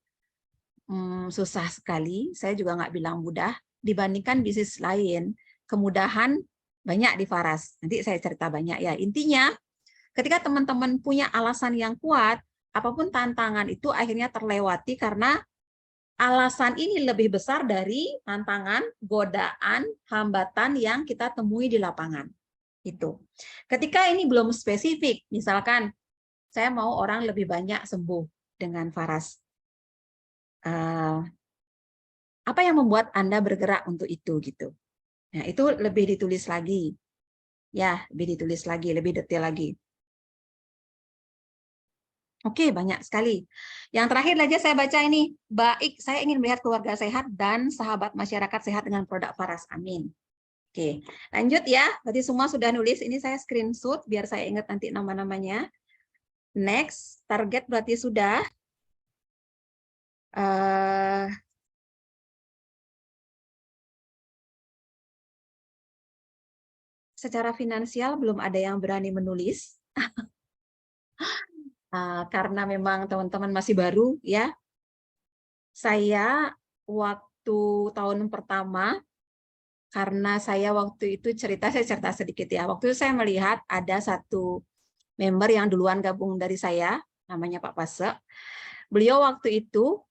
susah sekali. Saya juga nggak bilang mudah. Dibandingkan bisnis lain, kemudahan banyak di Faras. Nanti saya cerita banyak ya. Intinya, ketika teman-teman punya alasan yang kuat, apapun tantangan itu akhirnya terlewati karena alasan ini lebih besar dari tantangan, godaan, hambatan yang kita temui di lapangan. Itu. Ketika ini belum spesifik, misalkan saya mau orang lebih banyak sembuh dengan Faras. Apa yang membuat Anda bergerak untuk itu gitu? Nah, itu lebih ditulis lagi. Ya, lebih ditulis lagi, lebih detail lagi. Oke, banyak sekali. Yang terakhir aja saya baca ini. Baik, saya ingin melihat keluarga sehat dan sahabat masyarakat sehat dengan produk Faras. Amin. Oke, lanjut ya. Berarti semua sudah nulis. Ini saya screenshot biar saya ingat nanti nama-namanya. Next, target berarti sudah. Secara finansial belum ada yang berani menulis. Karena memang teman-teman masih baru ya. Saya waktu tahun pertama, karena saya waktu itu saya cerita sedikit ya. Waktu itu saya melihat ada satu member yang duluan gabung dari saya, namanya Pak Pase. Beliau waktu itu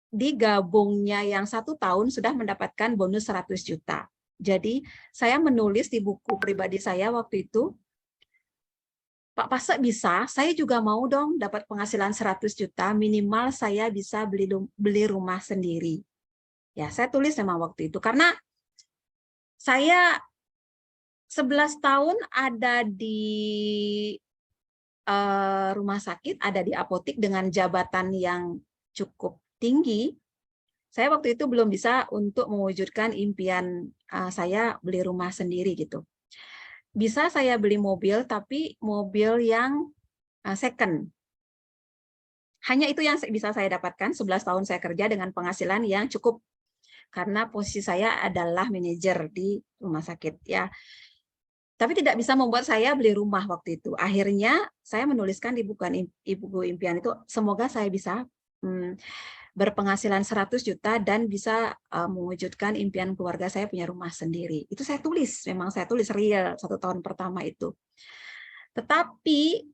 di gabungnya yang 1 tahun sudah mendapatkan bonus 100 juta. Jadi saya menulis di buku pribadi saya waktu itu, Pak Pase bisa, saya juga mau dong dapat penghasilan 100 juta, minimal saya bisa beli rumah sendiri. Ya, saya tulis memang waktu itu, karena saya 11 tahun ada di rumah sakit, ada di apotik dengan jabatan yang cukup tinggi. Saya waktu itu belum bisa untuk mewujudkan impian saya beli rumah sendiri gitu. Bisa saya beli mobil, tapi mobil yang second. Hanya itu yang bisa saya dapatkan. 11 tahun saya kerja dengan penghasilan yang cukup karena posisi saya adalah manajer di rumah sakit ya. Tapi tidak bisa membuat saya beli rumah waktu itu. Akhirnya saya menuliskan di buku impian itu, semoga saya bisa berpenghasilan 100 juta dan bisa mewujudkan impian keluarga saya punya rumah sendiri. Itu saya tulis, memang saya tulis real 1 tahun pertama itu. Tetapi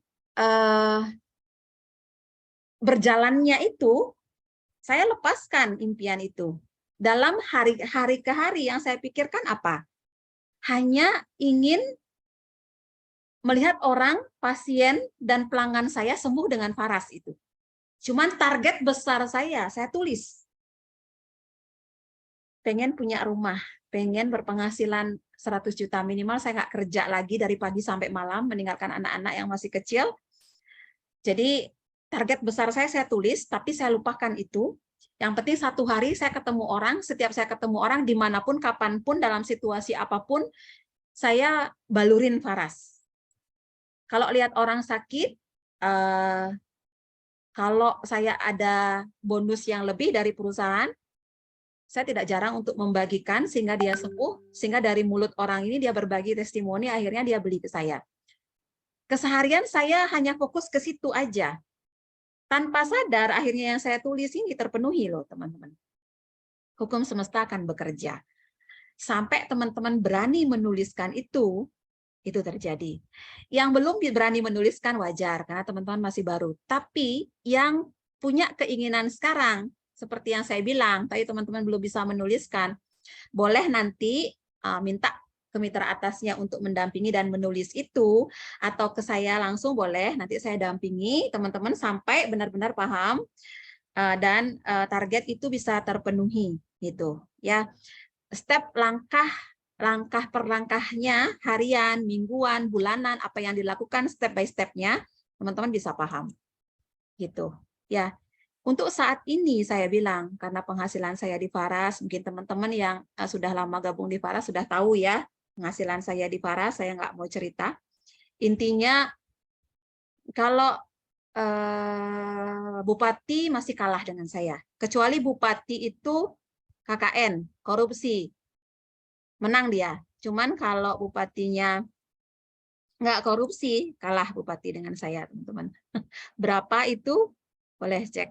berjalannya itu, saya lepaskan impian itu. Dalam hari ke hari yang saya pikirkan apa? Hanya ingin melihat orang, pasien, dan pelanggan saya sembuh dengan Faras itu. Cuman target besar saya tulis. Pengen punya rumah, pengen berpenghasilan 100 juta minimal, saya nggak kerja lagi dari pagi sampai malam, meninggalkan anak-anak yang masih kecil. Jadi target besar saya tulis, tapi saya lupakan itu. Yang penting 1 hari saya ketemu orang, setiap saya ketemu orang, dimanapun, kapanpun, dalam situasi apapun, saya balurin Faras. Kalau lihat orang sakit, kalau saya ada bonus yang lebih dari perusahaan, saya tidak jarang untuk membagikan sehingga dia sembuh, sehingga dari mulut orang ini dia berbagi testimoni, akhirnya dia beli ke saya. Keseharian saya hanya fokus ke situ aja. Tanpa sadar, akhirnya yang saya tulis ini terpenuhi loh, teman-teman. Hukum semesta akan bekerja. Sampai teman-teman berani menuliskan itu terjadi. Yang belum berani menuliskan wajar, karena teman-teman masih baru. Tapi yang punya keinginan sekarang, seperti yang saya bilang, tadi teman-teman belum bisa menuliskan, boleh nanti minta ke mitra atasnya untuk mendampingi dan menulis itu, atau ke saya langsung boleh, nanti saya dampingi teman-teman sampai benar-benar paham dan target itu bisa terpenuhi gitu ya. Step langkah per langkahnya, harian, mingguan, bulanan, apa yang dilakukan step by step-nya, teman-teman bisa paham. Gitu. Ya. Untuk saat ini saya bilang, karena penghasilan saya di Faras, mungkin teman-teman yang sudah lama gabung di Faras sudah tahu ya, penghasilan saya di Faras, saya nggak mau cerita. Intinya, kalau Bupati masih kalah dengan saya. Kecuali Bupati itu KKN, korupsi. Menang dia. Cuman kalau bupatinya nggak korupsi, kalah bupati dengan saya, teman-teman. Berapa itu? Boleh cek.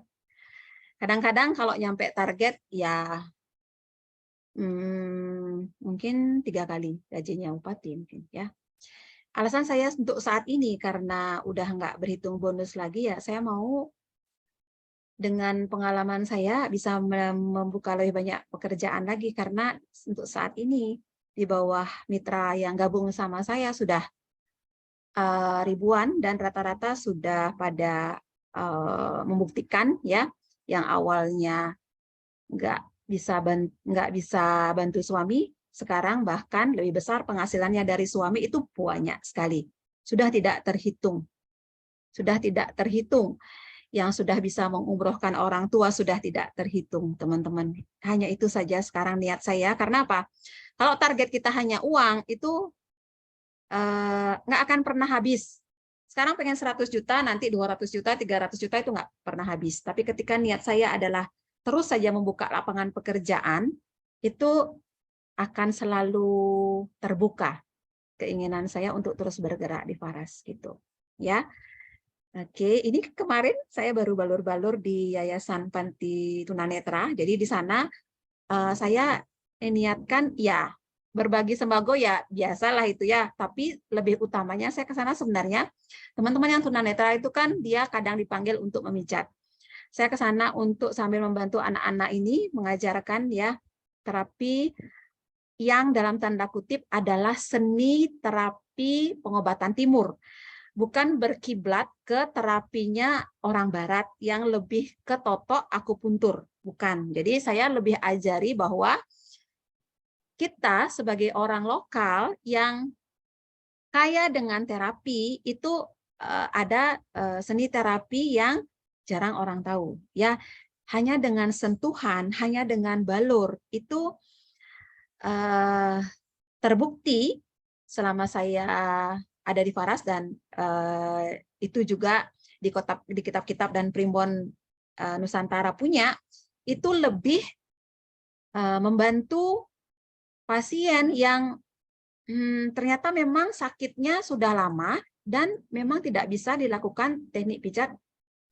Kadang-kadang kalau nyampe target, ya mungkin 3 kali gajinya bupati mungkin ya. Alasan saya untuk saat ini karena udah nggak berhitung bonus lagi ya, saya mau dengan pengalaman saya bisa membuka lebih banyak pekerjaan lagi, karena untuk saat ini di bawah mitra yang gabung sama saya sudah ribuan dan rata-rata sudah pada membuktikan ya, yang awalnya nggak bisa bantu suami, sekarang bahkan lebih besar penghasilannya dari suami, itu banyak sekali. Sudah tidak terhitung. Yang sudah bisa mengumrohkan orang tua sudah tidak terhitung, teman-teman. Hanya itu saja sekarang niat saya. Karena apa? Kalau target kita hanya uang, itu nggak akan pernah habis. Sekarang pengen 100 juta, nanti 200 juta, 300 juta, itu nggak pernah habis. Tapi ketika niat saya adalah terus saja membuka lapangan pekerjaan, itu akan selalu terbuka keinginan saya untuk terus bergerak di Faras gitu. Ya. Oke, ini kemarin saya baru balur-balur di Yayasan Panti Tunanetra. Jadi di sana saya niatkan ya berbagi sembako ya biasalah itu ya. Tapi lebih utamanya saya ke sana sebenarnya teman-teman yang tunanetra itu kan dia kadang dipanggil untuk memijat. Saya ke sana untuk sambil membantu anak-anak ini mengajarkan ya terapi yang dalam tanda kutip adalah seni terapi pengobatan timur. Bukan berkiblat ke terapinya orang barat yang lebih ke totok akupuntur. Bukan. Jadi saya lebih ajari bahwa kita sebagai orang lokal yang kaya dengan terapi, itu ada seni terapi yang jarang orang tahu. Ya, hanya dengan sentuhan, hanya dengan balur, itu terbukti selama saya ada di Faras, dan itu juga di kitab-kitab dan primbon Nusantara punya, itu lebih membantu pasien yang ternyata memang sakitnya sudah lama dan memang tidak bisa dilakukan teknik pijat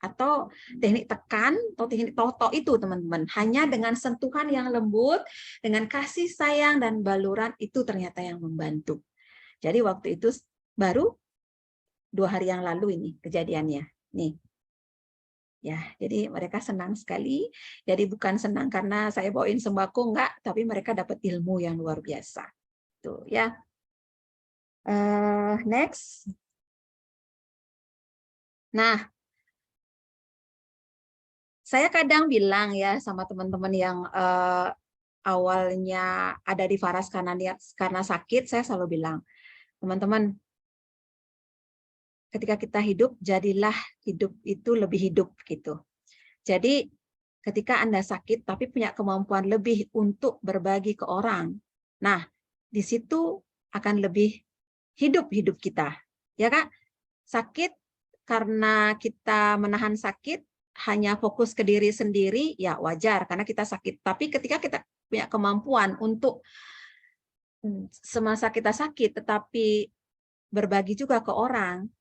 atau teknik tekan atau teknik toto itu, teman-teman. Hanya dengan sentuhan yang lembut, dengan kasih sayang dan baluran itu ternyata yang membantu. Jadi waktu itu baru 2 hari yang lalu ini kejadiannya. Nih. Ya, jadi mereka senang sekali. Jadi bukan senang karena saya bawain sembako, enggak, tapi mereka dapat ilmu yang luar biasa. Tuh ya. Next. Nah, saya kadang bilang ya sama teman-teman yang awalnya ada di Faras karena sakit, saya selalu bilang, teman-teman, ketika kita hidup, jadilah hidup itu lebih hidup gitu. Jadi ketika Anda sakit tapi punya kemampuan lebih untuk berbagi ke orang, nah di situ akan lebih hidup kita, ya Kak? Sakit karena kita menahan sakit, hanya fokus ke diri sendiri, ya wajar karena kita sakit. Tapi ketika kita punya kemampuan untuk semasa kita sakit, tetapi berbagi juga ke orang,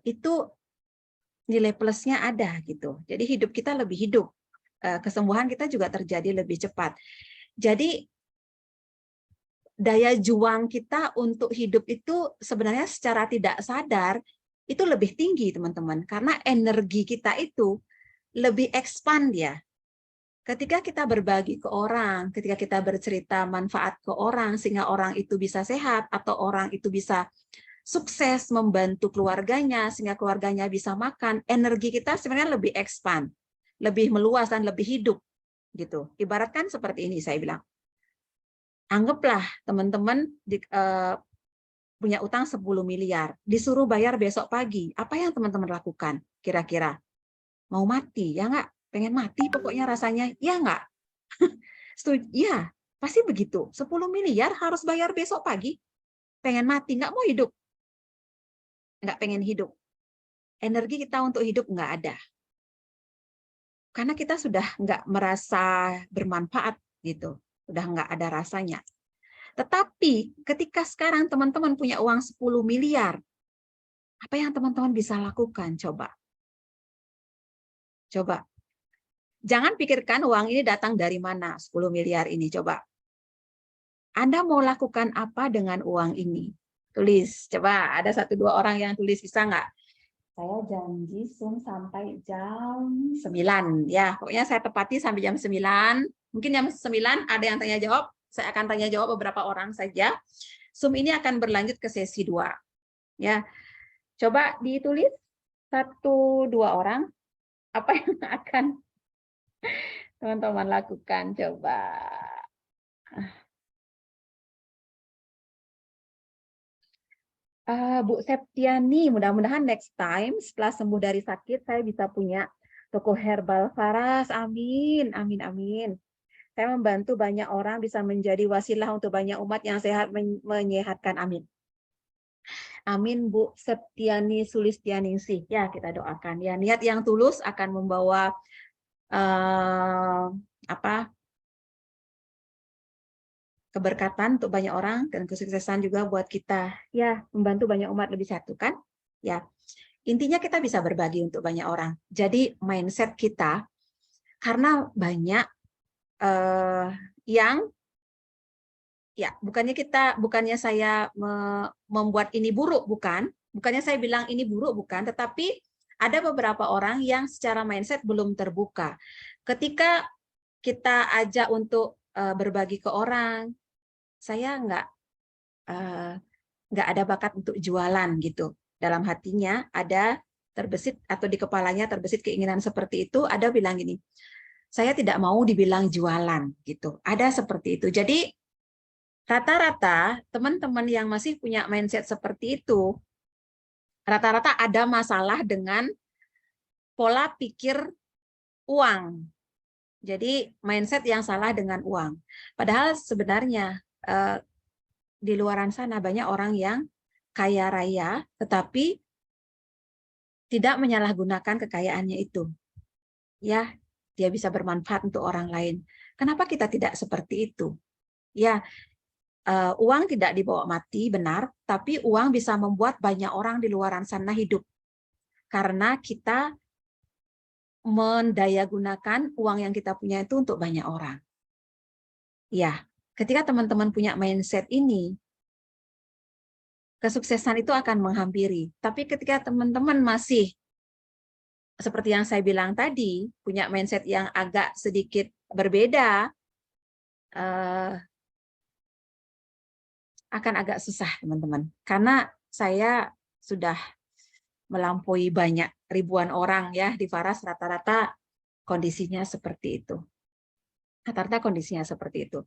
itu nilai plusnya ada gitu. Jadi hidup kita lebih hidup, kesembuhan kita juga terjadi lebih cepat. Jadi daya juang kita untuk hidup itu sebenarnya secara tidak sadar itu lebih tinggi, teman-teman, karena energi kita itu lebih expand ya. Ketika kita berbagi ke orang, ketika kita bercerita manfaat ke orang sehingga orang itu bisa sehat atau orang itu bisa sukses membantu keluarganya sehingga keluarganya bisa makan, energi kita sebenarnya lebih expand, lebih meluas dan lebih hidup gitu. Ibaratkan seperti ini, saya bilang. Anggaplah teman-teman punya utang 10 miliar, disuruh bayar besok pagi. Apa yang teman-teman lakukan kira-kira? Mau mati, ya nggak? Pengen mati pokoknya rasanya, ya nggak? Ya, pasti begitu. 10 miliar harus bayar besok pagi. Pengen mati, nggak mau hidup. Nggak pengen hidup. Energi kita untuk hidup nggak ada. Karena kita sudah nggak merasa bermanfaat gitu. Udah nggak ada rasanya. Tetapi ketika sekarang teman-teman punya uang 10 miliar, apa yang teman-teman bisa lakukan? Coba. Jangan pikirkan uang ini datang dari mana, 10 miliar ini. Coba. Anda mau lakukan apa dengan uang ini? Tulis. Coba, ada 1-2 orang yang tulis, bisa nggak? Saya janji Zoom sampai jam 9. Ya, pokoknya saya tepati sampai jam 9. Mungkin jam 9 ada yang tanya jawab. Saya akan tanya jawab beberapa orang saja. Zoom ini akan berlanjut ke sesi 2. Ya. Coba ditulis 1-2 orang apa yang akan teman-teman lakukan, coba. Bu Septiani, mudah-mudahan next time setelah sembuh dari sakit saya bisa punya toko herbal Faras. Amin, amin, amin. Saya membantu banyak orang bisa menjadi wasilah untuk banyak umat yang sehat menyehatkan. Amin. Amin, Bu Septiani Sulistianingsih. Ya, kita doakan. Ya, niat yang tulus akan membawa keberkatan untuk banyak orang dan kesuksesan juga buat kita. Ya, membantu banyak umat lebih satu kan? Ya. Intinya kita bisa berbagi untuk banyak orang. Jadi mindset kita, karena banyak yang ya bukannya saya membuat ini buruk, bukannya saya bilang ini buruk, bukan, tetapi ada beberapa orang yang secara mindset belum terbuka. Ketika kita ajak untuk berbagi ke orang, saya nggak ada bakat untuk jualan gitu. Dalam hatinya ada terbesit atau di kepalanya terbesit keinginan seperti itu, ada bilang gini, saya tidak mau dibilang jualan gitu. Ada seperti itu. Jadi rata-rata teman-teman yang masih punya mindset seperti itu, rata-rata ada masalah dengan pola pikir uang. Jadi mindset yang salah dengan uang. Padahal sebenarnya di luaran sana banyak orang yang kaya raya, tetapi tidak menyalahgunakan kekayaannya itu. Ya, dia bisa bermanfaat untuk orang lain. Kenapa kita tidak seperti itu? Ya, uang tidak dibawa mati, benar, tapi uang bisa membuat banyak orang di luar sana hidup. Karena kita mendayagunakan uang yang kita punya itu untuk banyak orang. Ya, ketika teman-teman punya mindset ini, kesuksesan itu akan menghampiri. Tapi ketika teman-teman masih seperti yang saya bilang tadi, punya mindset yang agak sedikit berbeda, akan agak susah, teman-teman. Karena saya sudah melampaui banyak ribuan orang ya di Faras, rata-rata kondisinya seperti itu. Rata-rata kondisinya seperti itu.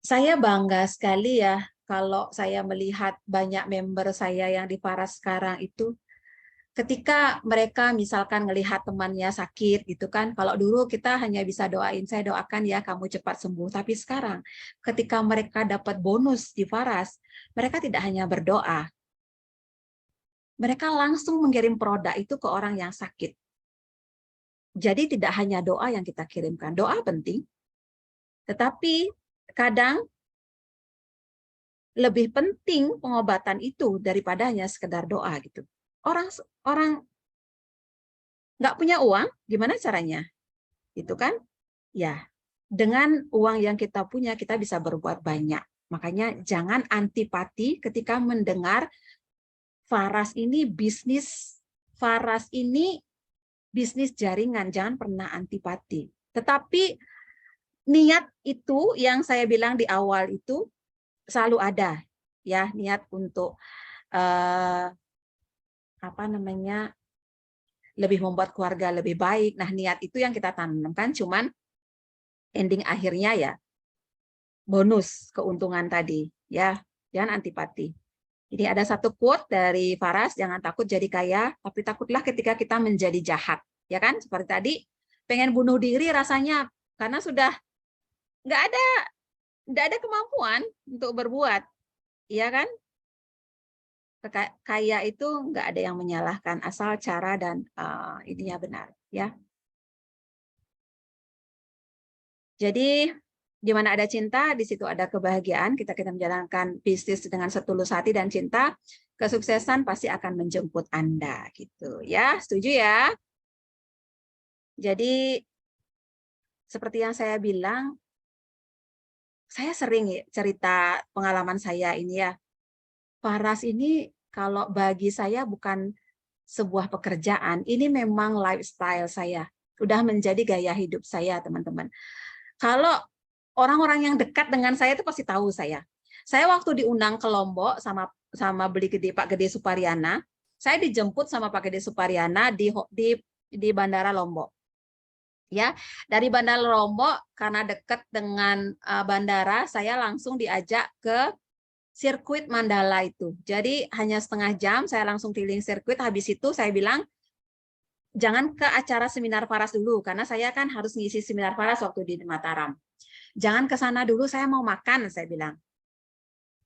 Saya bangga sekali ya kalau saya melihat banyak member saya yang di Faras sekarang itu, ketika mereka misalkan melihat temannya sakit gitu kan, kalau dulu kita hanya bisa doain, saya doakan ya kamu cepat sembuh, tapi sekarang ketika mereka dapat bonus di Faras, mereka tidak hanya berdoa, mereka langsung mengirim produk itu ke orang yang sakit. Jadi tidak hanya doa yang kita kirimkan, doa penting, tetapi kadang lebih penting pengobatan itu daripada hanya sekedar doa gitu. Orang nggak punya uang, gimana caranya? Gitu kan? Ya, dengan uang yang kita punya, kita bisa berbuat banyak. Makanya jangan antipati ketika mendengar Faras ini bisnis jaringan, jangan pernah antipati. Tetapi niat itu yang saya bilang di awal itu selalu ada, ya, niat untuk lebih membuat keluarga lebih baik. Nah, niat itu yang kita tanamkan, cuman ending akhirnya ya bonus keuntungan tadi, ya, jangan antipati. Ini ada satu quote dari Faras, jangan takut jadi kaya, tapi takutlah ketika kita menjadi jahat, ya kan? Seperti tadi, pengen bunuh diri rasanya karena sudah nggak ada kemampuan untuk berbuat, ya kan? Kaya itu nggak ada yang menyalahkan, asal cara dan ininya benar, ya. Jadi di mana ada cinta, di situ ada kebahagiaan. Kita menjalankan bisnis dengan setulus hati dan cinta, kesuksesan pasti akan menjemput Anda, gitu ya. Setuju ya? Jadi seperti yang saya bilang, saya sering cerita pengalaman saya ini ya. Faras ini kalau bagi saya bukan sebuah pekerjaan, ini memang lifestyle saya. Udah menjadi gaya hidup saya, teman-teman. Kalau orang-orang yang dekat dengan saya itu pasti tahu saya. Saya waktu diundang ke Lombok sama Pak Gede Supariana, saya dijemput sama Pak Gede Supariana di Bandara Lombok. Ya, dari Bandara Lombok karena dekat dengan bandara, saya langsung diajak ke sirkuit Mandala itu. Jadi hanya setengah jam saya langsung keliling sirkuit. Habis itu saya bilang jangan ke acara seminar Faras dulu karena saya kan harus ngisi seminar Faras waktu di Mataram. Jangan ke sana dulu, saya mau makan, saya bilang.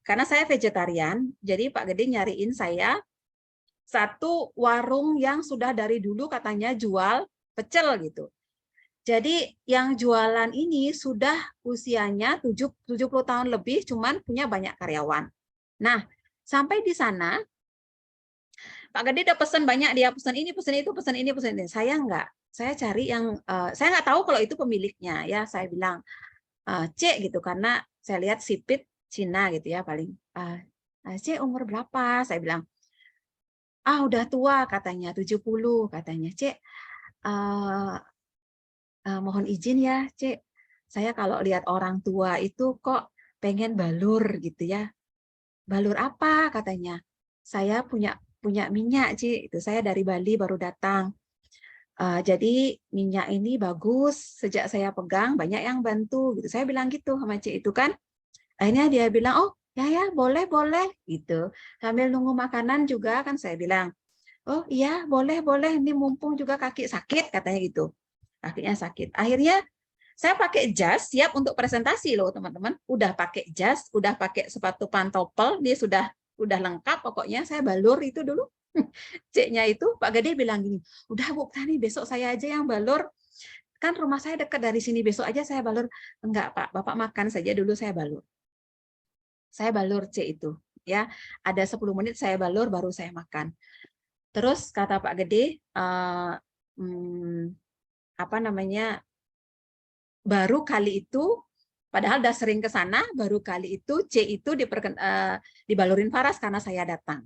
Karena saya vegetarian, jadi Pak Gede nyariin saya satu warung yang sudah dari dulu katanya jual pecel gitu. Jadi yang jualan ini sudah usianya 70 tahun lebih, cuman punya banyak karyawan. Nah, sampai di sana, Pak Gede udah pesan banyak, dia pesan ini, pesan itu, pesan ini, pesan ini. Saya enggak. Saya cari yang, saya nggak tahu kalau itu pemiliknya. Ya, saya bilang, Cek gitu, karena saya lihat sipit Cina gitu ya paling. Cek umur berapa? Saya bilang, udah tua katanya, 70 katanya. Cek, mohon izin ya, Cek. Saya kalau lihat orang tua itu kok pengen balur gitu ya. Balur apa katanya? Saya punya minyak, Cik. Itu saya dari Bali baru datang. Jadi minyak ini bagus, sejak saya pegang banyak yang bantu gitu. Saya bilang gitu sama Cik itu kan. Akhirnya dia bilang, "Oh, ya boleh gitu." Sambil nunggu makanan juga kan saya bilang, "Oh, iya, boleh ini mumpung juga kaki sakit," katanya gitu. Kakinya sakit. Akhirnya saya pakai jas siap untuk presentasi loh, teman-teman. Udah pakai jas, udah pakai sepatu pantopel, dia sudah lengkap pokoknya. Saya balur itu dulu C-nya itu Pak Gede bilang gini, udah Bu Tani besok saya aja yang balur, kan rumah saya dekat dari sini, besok aja saya balur. Enggak Pak, Bapak makan saja dulu, saya balur. Saya balur C itu, ya. Ada 10 menit saya balur baru saya makan. Terus kata Pak Gede, apa namanya, baru kali itu, padahal udah sering ke sana, baru kali itu C itu dibalurin Faras karena saya datang.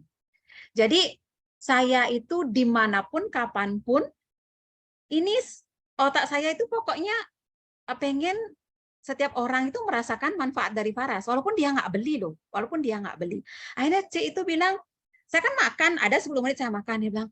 Jadi saya itu dimanapun, kapanpun, ini otak saya itu pokoknya pengen setiap orang itu merasakan manfaat dari Faras, walaupun dia nggak beli loh, walaupun dia nggak beli. Akhirnya C itu bilang, saya kan makan, ada 10 menit saya makan, dia bilang,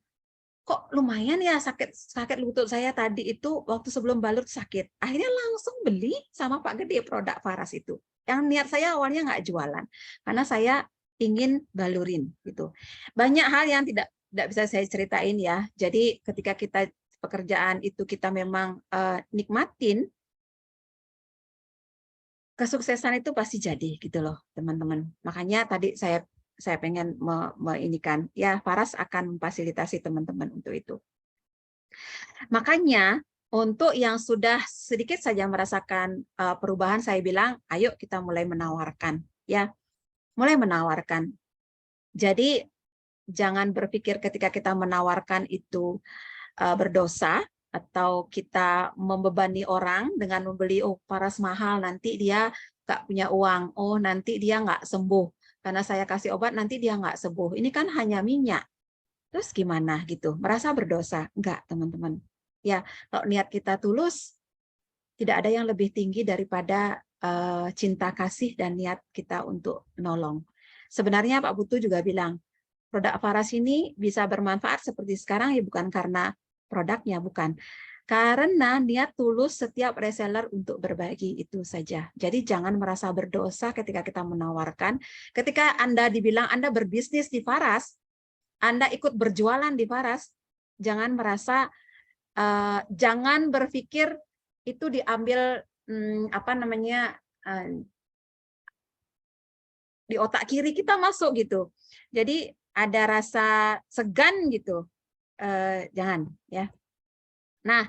kok lumayan ya sakit lutut saya tadi itu waktu sebelum balut sakit. Akhirnya langsung beli sama Pak Gede produk Faras itu. Yang niat saya awalnya nggak jualan, karena saya ingin balurin gitu. Banyak hal yang tidak bisa saya ceritain ya. Jadi ketika kita pekerjaan itu kita memang nikmatin, kesuksesan itu pasti jadi gitu loh teman-teman. Makanya tadi saya pengen meinikan ya, Faras akan memfasilitasi teman-teman untuk itu. Makanya untuk yang sudah sedikit saja merasakan perubahan, saya bilang ayo kita mulai menawarkan ya, mulai menawarkan. Jadi jangan berpikir ketika kita menawarkan itu berdosa atau kita membebani orang dengan membeli, oh Faras mahal, nanti dia nggak punya uang, oh nanti dia nggak sembuh karena saya kasih obat nanti dia nggak sembuh, ini kan hanya minyak, terus gimana gitu, merasa berdosa? Enggak teman-teman ya, kalau niat kita tulus tidak ada yang lebih tinggi daripada cinta kasih dan niat kita untuk nolong. Sebenarnya Pak Putu juga bilang produk Faras ini bisa bermanfaat seperti sekarang ya bukan karena produknya, bukan, karena niat tulus setiap reseller untuk berbagi, itu saja. Jadi jangan merasa berdosa ketika kita menawarkan. Ketika Anda dibilang Anda berbisnis di Faras, Anda ikut berjualan di Faras, jangan merasa, jangan berpikir itu diambil apa namanya, di otak kiri kita masuk gitu. Jadi ada rasa segan gitu. Jangan ya. Nah,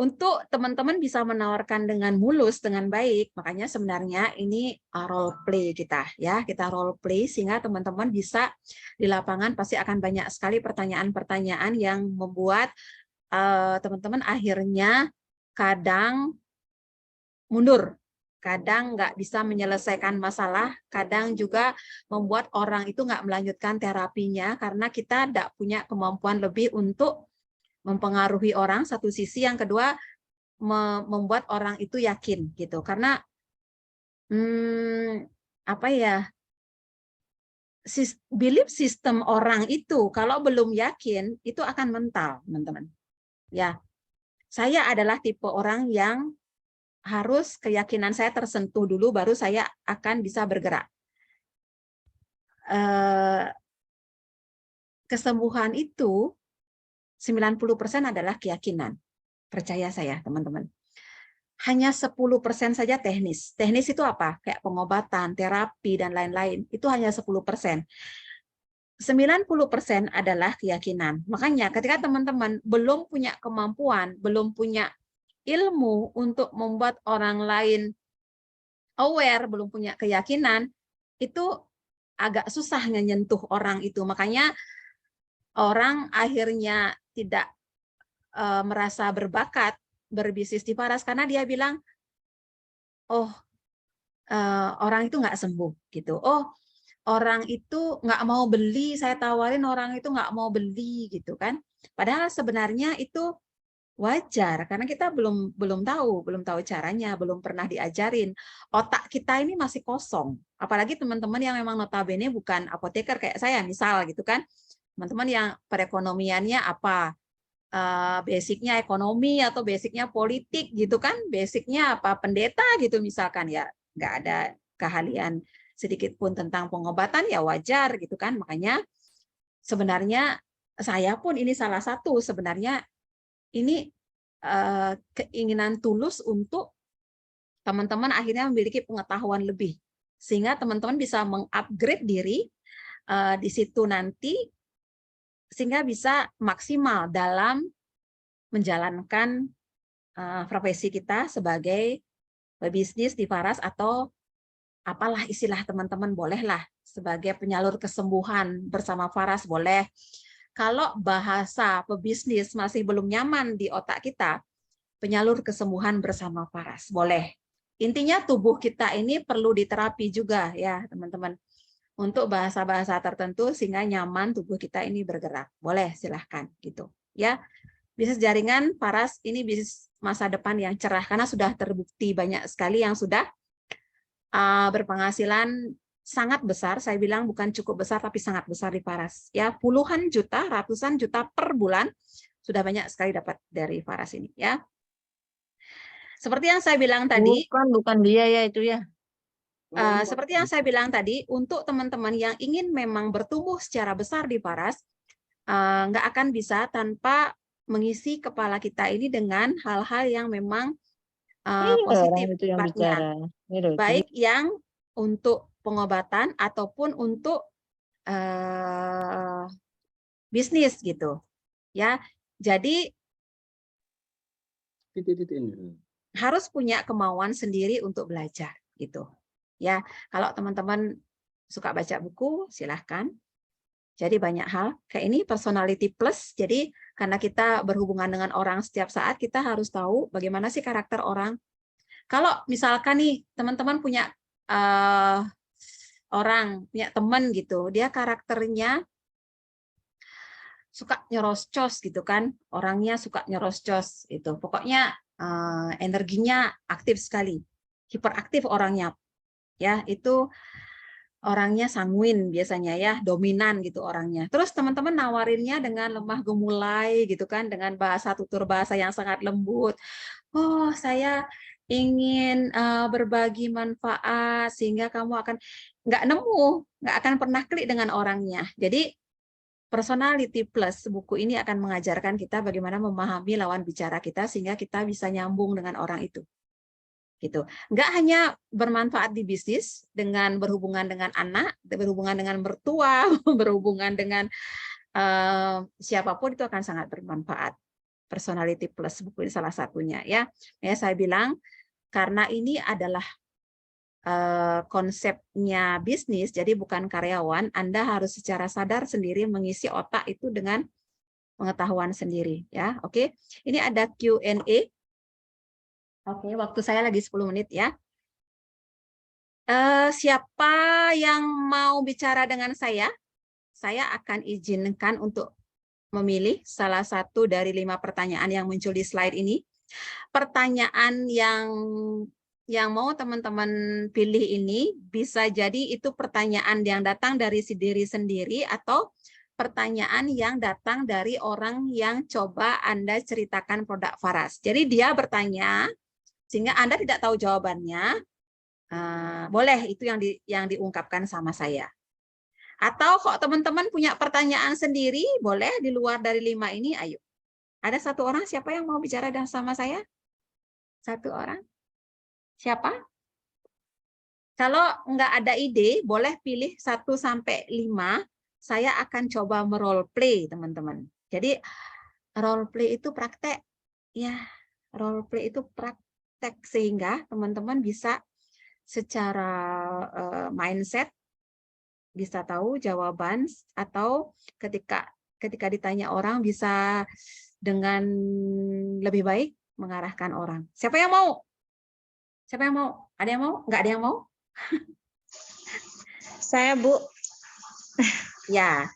untuk teman-teman bisa menawarkan dengan mulus, dengan baik, makanya sebenarnya ini role play kita ya, kita role play sehingga teman-teman bisa di lapangan pasti akan banyak sekali pertanyaan-pertanyaan yang membuat teman-teman akhirnya kadang mundur, kadang nggak bisa menyelesaikan masalah, kadang juga membuat orang itu nggak melanjutkan terapinya karena kita tidak punya kemampuan lebih untuk mempengaruhi orang, satu sisi, yang kedua membuat orang itu yakin gitu, karena apa ya, belief system orang itu kalau belum yakin itu akan mental teman-teman ya. Saya adalah tipe orang yang harus keyakinan saya tersentuh dulu baru saya akan bisa bergerak. Kesembuhan itu 90% adalah keyakinan. Percaya saya, teman-teman. Hanya 10% saja teknis. Teknis itu apa? Kayak pengobatan, terapi, dan lain-lain. Itu hanya 10%. 90% adalah keyakinan. Makanya ketika teman-teman belum punya kemampuan, belum punya ilmu untuk membuat orang lain aware, belum punya keyakinan, itu agak susah menyentuh orang itu. Makanya orang akhirnya tidak merasa berbakat berbisnis di Faras karena dia bilang, oh orang itu nggak sembuh gitu. Oh orang itu nggak mau beli, saya tawarin orang itu nggak mau beli gitu kan. Padahal sebenarnya itu wajar karena kita belum tahu caranya, belum pernah diajarin. Otak kita ini masih kosong. Apalagi teman-teman yang memang notabene bukan apoteker kayak saya misal gitu kan. Teman-teman yang perekonomiannya apa? Basicnya ekonomi atau basicnya politik gitu kan, basicnya apa pendeta gitu misalkan ya, nggak ada keahlian sedikit pun tentang pengobatan ya wajar gitu kan. Makanya sebenarnya saya pun ini salah satu sebenarnya ini keinginan tulus untuk teman-teman akhirnya memiliki pengetahuan lebih sehingga teman-teman bisa mengupgrade diri di situ nanti sehingga bisa maksimal dalam menjalankan profesi kita sebagai pebisnis di Faras, atau apalah istilah teman-teman, bolehlah sebagai penyalur kesembuhan bersama Faras, boleh. Kalau bahasa pebisnis masih belum nyaman di otak kita, penyalur kesembuhan bersama Faras, boleh. Intinya tubuh kita ini perlu diterapi juga ya teman-teman, untuk bahasa-bahasa tertentu sehingga nyaman tubuh kita ini bergerak. Boleh, silahkan gitu ya. Bisnis jaringan Faras ini bisnis masa depan yang cerah karena sudah terbukti banyak sekali yang sudah berpenghasilan sangat besar. Saya bilang bukan cukup besar tapi sangat besar di Faras ya, puluhan juta, ratusan juta per bulan sudah banyak sekali dapat dari Faras ini ya. Seperti yang saya bilang tadi,
bukan dia ya itu ya.
seperti yang saya bilang tadi, untuk teman-teman yang ingin memang bertumbuh secara besar di Faras, nggak akan bisa tanpa mengisi kepala kita ini dengan hal-hal yang memang positif
itu yang
sifatnya,
bicara.
baik yang untuk pengobatan ataupun untuk bisnis gitu ya. Jadi harus punya kemauan sendiri untuk belajar gitu ya. Kalau teman-teman suka baca buku, silahkan. Jadi banyak hal kayak ini personality plus. Jadi karena kita berhubungan dengan orang setiap saat, kita harus tahu bagaimana sih karakter orang. Kalau misalkan nih teman-teman punya orang, punya teman gitu, dia karakternya suka nyerocos gitu kan, orangnya suka nyerocos itu. Pokoknya energinya aktif sekali, hiperaktif orangnya. Ya, itu orangnya sanguin biasanya ya, dominan gitu orangnya. Terus teman-teman nawarinnya dengan lemah gemulai gitu kan, dengan bahasa tutur bahasa yang sangat lembut. Oh, saya ingin berbagi manfaat sehingga kamu akan nggak akan pernah klik dengan orangnya. Jadi personality plus buku ini akan mengajarkan kita bagaimana memahami lawan bicara kita sehingga kita bisa nyambung dengan orang itu. Gitu. Nggak hanya bermanfaat di bisnis dengan berhubungan dengan anak, berhubungan dengan mertua, berhubungan dengan siapapun, itu akan sangat bermanfaat. Personality plus buku ini salah satunya ya. Ya saya bilang karena ini adalah konsepnya bisnis, jadi bukan karyawan, Anda harus secara sadar sendiri mengisi otak itu dengan pengetahuan sendiri ya. Oke. Ini ada Q&A. Oke, waktu saya lagi 10 menit ya. Siapa yang mau bicara dengan saya? Saya akan izinkan untuk memilih salah satu dari 5 pertanyaan yang muncul di slide ini. Pertanyaan yang mau teman-teman pilih ini bisa jadi itu pertanyaan yang datang dari diri sendiri atau pertanyaan yang datang dari orang yang coba Anda ceritakan produk Faras. Jadi dia bertanya sehingga Anda tidak tahu jawabannya, boleh itu yang diungkapkan sama saya. Atau kok teman-teman punya pertanyaan sendiri, boleh di luar dari 5 ini, ayo. Ada satu orang, siapa yang mau bicara sama saya? Satu orang? Siapa? Kalau nggak ada ide, boleh pilih 1 sampai 5. Saya akan coba merole play, teman-teman. Jadi role play itu praktek. Ya, role play itu praktek sehingga teman-teman bisa secara mindset bisa tahu jawaban, atau ketika ditanya orang bisa dengan lebih baik mengarahkan orang. Siapa yang mau? Siapa yang mau? Ada yang mau? Nggak ada yang mau?
Saya, Bu.
Ya.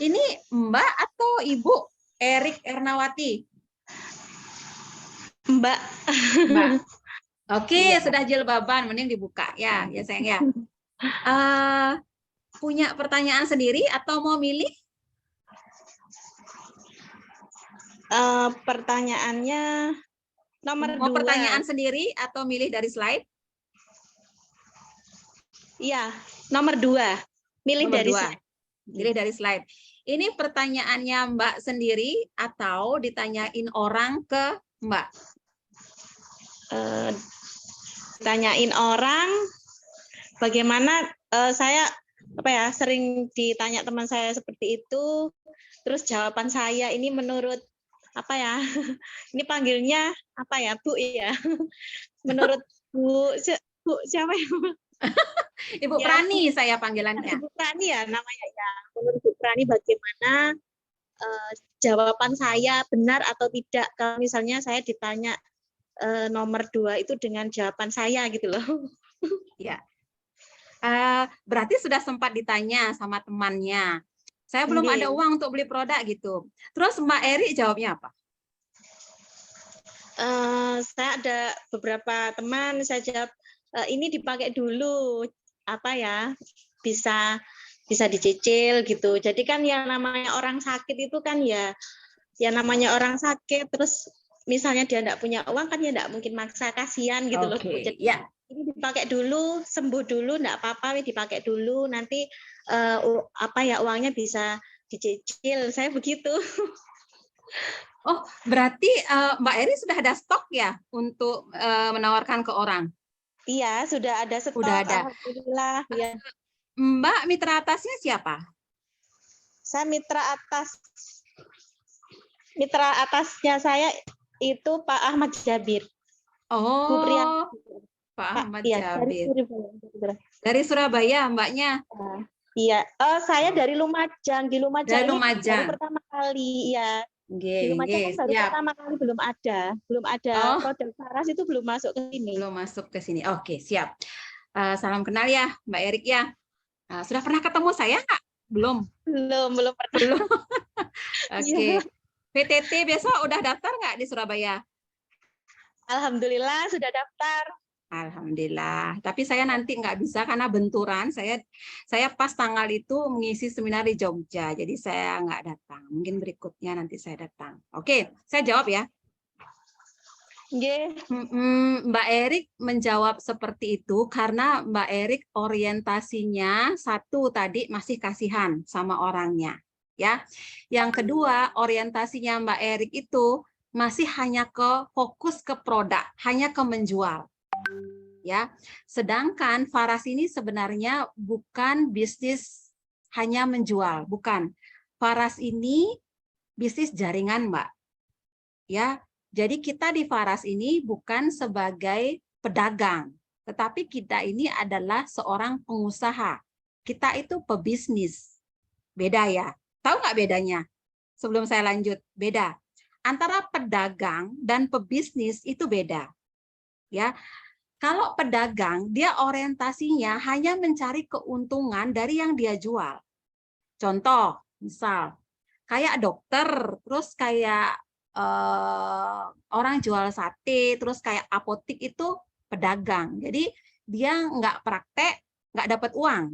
Ini Mbak atau Ibu Erik Ernawati?
Mbak.
Mbak. Oke,
Iya.
sudah jilbaban, mending dibuka ya, ya sayang ya. Punya pertanyaan sendiri atau mau milih?
Pertanyaannya nomor 2.
Mau pertanyaan sendiri atau milih dari slide?
Iya, nomor 2. Milih
Nomor
dari
2.
slide.
Milih dari slide. Ini pertanyaannya Mbak sendiri atau ditanyain orang ke Mbak?
Tanyain orang, bagaimana saya sering ditanya teman saya seperti itu, Terus jawaban saya ini menurut apa ya? Ini panggilnya apa ya, Bu ya? Menurut Bu siapa ya?
Ibu
Ya.
Prani saya panggilannya.
Bu Prani ya namanya ya. Menurut Bu Prani bagaimana jawaban saya benar atau tidak kalau misalnya saya ditanya nomor 2 itu dengan jawaban saya gitu loh.
Ya. Berarti sudah sempat ditanya sama temannya. Saya belum ada uang untuk beli produk gitu. Terus Mbak Eri jawabnya apa?
Saya ada beberapa teman, saya jawab ini dipakai dulu apa ya, bisa dicicil gitu. Jadi kan yang namanya orang sakit itu kan ya namanya orang sakit, terus misalnya dia enggak punya uang kan ya enggak mungkin maksa, kasihan gitu loh. Jadi
ya.
ini dipakai dulu, sembuh dulu, enggak apa-apa, dipakai dulu, nanti apa ya uangnya bisa dicicil. Saya begitu.
Oh, berarti Mbak Eri sudah ada stok ya untuk menawarkan ke orang?
Iya, sudah ada stok.
Sudah ada.
Alhamdulillah. Ya.
Mbak mitra atasnya siapa?
Saya mitra atasnya saya itu Pak Ahmad Jabir.
Oh, Pak Ahmad Jabir. Dari Surabaya, Mbaknya?
Iya. Saya dari Lumajang. Di Lumajang.
Dari Lumajang.
Baru pertama kali, ya.
Di
Lumajang kan baru pertama kali, belum ada produk Faras itu belum masuk ke sini.
Belum masuk ke sini. Oke, siap. Salam kenal ya, Mbak Erik ya. Sudah pernah ketemu saya nggak? Belum pernah. Belum. Oke. PTT besok udah daftar nggak di Surabaya?
Alhamdulillah sudah daftar.
Alhamdulillah. Tapi saya nanti nggak bisa karena benturan. Saya pas tanggal itu mengisi seminar di Jogja, jadi saya nggak datang. Mungkin berikutnya nanti saya datang. Oke, saya jawab ya. Mbak Erik menjawab seperti itu karena Mbak Erik orientasinya satu tadi masih kasihan sama orangnya, ya. Yang kedua orientasinya Mbak Erik itu masih hanya fokus ke produk, hanya ke menjual. Ya, sedangkan Faras ini sebenarnya bukan bisnis hanya menjual, bukan. Faras ini bisnis jaringan, Mbak. Ya, jadi kita di Faras ini bukan sebagai pedagang, tetapi kita ini adalah seorang pengusaha. Kita itu pebisnis. Beda ya. Tahu nggak bedanya? Sebelum saya lanjut, beda. Antara pedagang dan pebisnis itu beda. Ya. Kalau pedagang, dia orientasinya hanya mencari keuntungan dari yang dia jual. Contoh, misal, kayak dokter, terus kayak orang jual sate, terus kayak apotik itu pedagang. Jadi dia nggak praktek, nggak dapat uang.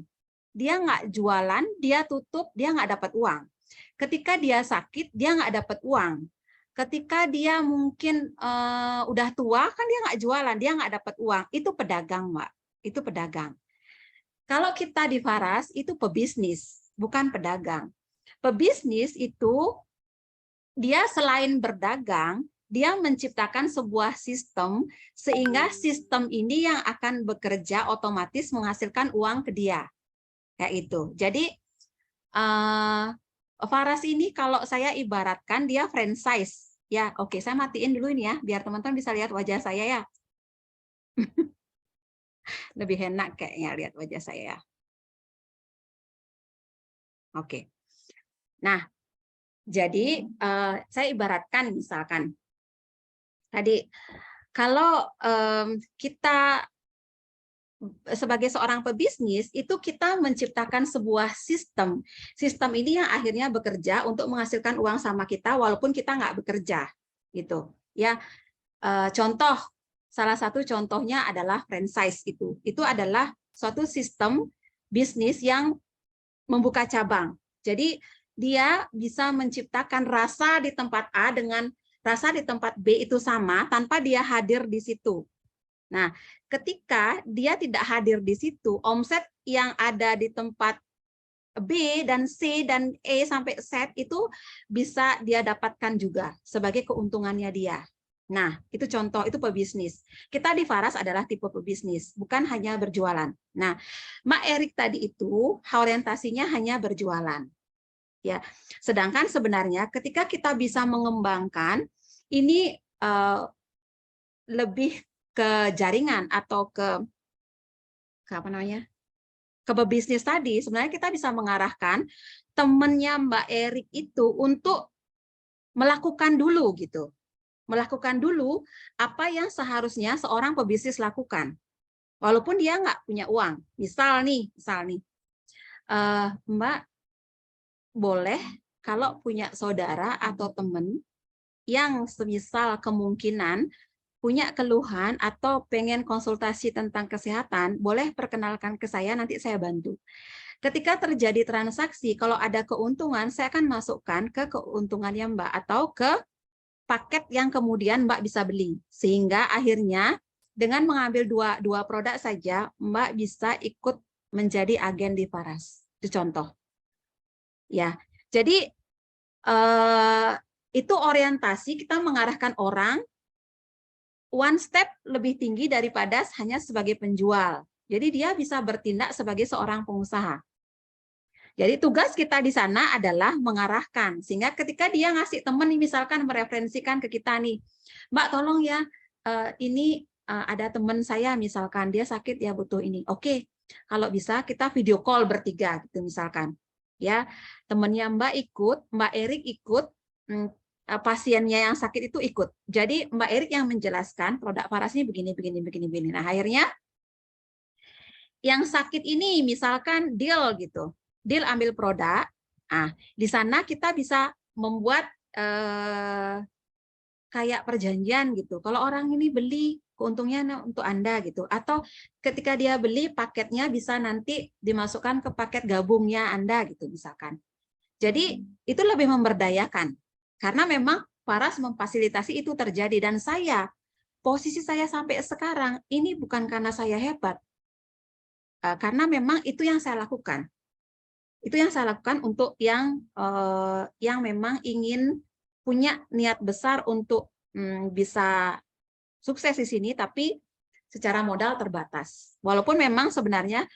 Dia nggak jualan, dia tutup, dia nggak dapat uang. Ketika dia sakit, dia nggak dapat uang. Ketika dia mungkin udah tua, kan dia nggak jualan, dia nggak dapat uang. Itu pedagang, Mbak. Itu pedagang. Kalau kita di Faras, itu pebisnis, bukan pedagang. Pebisnis itu dia selain berdagang, dia menciptakan sebuah sistem sehingga sistem ini yang akan bekerja otomatis menghasilkan uang ke dia. Kayak itu. Jadi Faras ini kalau saya ibaratkan dia franchise. Ya, oke, saya matiin dulu ini ya biar teman-teman bisa lihat wajah saya ya. Lebih enak kayaknya lihat wajah saya ya. Oke. Nah, jadi saya ibaratkan misalkan tadi kalau kita sebagai seorang pebisnis itu kita menciptakan sebuah sistem. Sistem ini yang akhirnya bekerja untuk menghasilkan uang sama kita walaupun kita nggak bekerja gitu. Ya, contoh salah satu contohnya adalah franchise itu. Itu adalah suatu sistem bisnis yang membuka cabang. Jadi dia bisa menciptakan rasa di tempat A dengan rasa di tempat B itu sama tanpa dia hadir di situ. Nah, ketika dia tidak hadir di situ, omset yang ada di tempat B dan C dan E sampai Z itu bisa dia dapatkan juga sebagai keuntungannya dia. Nah, itu contoh, itu pebisnis. Kita di Faras adalah tipe pebisnis, bukan hanya berjualan. Nah, Mbak Erik tadi itu orientasinya hanya berjualan. Ya, sedangkan sebenarnya ketika kita bisa mengembangkan ini lebih ke jaringan atau ke apa namanya, ke pebisnis tadi, sebenarnya kita bisa mengarahkan temennya Mbak Erik itu untuk melakukan dulu gitu, melakukan dulu apa yang seharusnya seorang pebisnis lakukan, walaupun dia nggak punya uang. Misal nih, Mbak boleh kalau punya saudara atau teman yang semisal kemungkinan punya keluhan atau pengen konsultasi tentang kesehatan, boleh perkenalkan ke saya, nanti saya bantu. Ketika terjadi transaksi, kalau ada keuntungan, saya akan masukkan ke keuntungannya Mbak atau ke paket yang kemudian Mbak bisa beli. Sehingga akhirnya dengan mengambil dua produk saja, Mbak bisa ikut menjadi agen di Faras. Itu contoh. Ya, jadi itu orientasi kita mengarahkan orang one step lebih tinggi daripada hanya sebagai penjual. Jadi dia bisa bertindak sebagai seorang pengusaha. Jadi tugas kita di sana adalah mengarahkan, sehingga ketika dia ngasih teman nih, misalkan mereferensikan ke kita nih, Mbak tolong ya, ini ada teman saya misalkan dia sakit ya butuh ini. Oke, kalau bisa kita video call bertiga gitu misalkan. Ya, temannya Mbak ikut, Mbak Erik ikut, pasiennya yang sakit itu ikut. Jadi Mbak Erik yang menjelaskan produk Faras ini begini. Nah, akhirnya yang sakit ini misalkan deal gitu. Deal ambil produk. Nah, di sana kita bisa membuat kayak perjanjian gitu. Kalau orang ini beli, keuntungnya untuk Anda gitu. Atau ketika dia beli, paketnya bisa nanti dimasukkan ke paket gabungnya Anda gitu misalkan. Jadi itu lebih memberdayakan. Karena memang Faras memfasilitasi itu terjadi. Dan posisi saya sampai sekarang, ini bukan karena saya hebat. Karena memang itu yang saya lakukan. Itu yang saya lakukan untuk yang memang ingin punya niat besar untuk bisa sukses di sini, tapi secara modal terbatas. Walaupun memang sebenarnya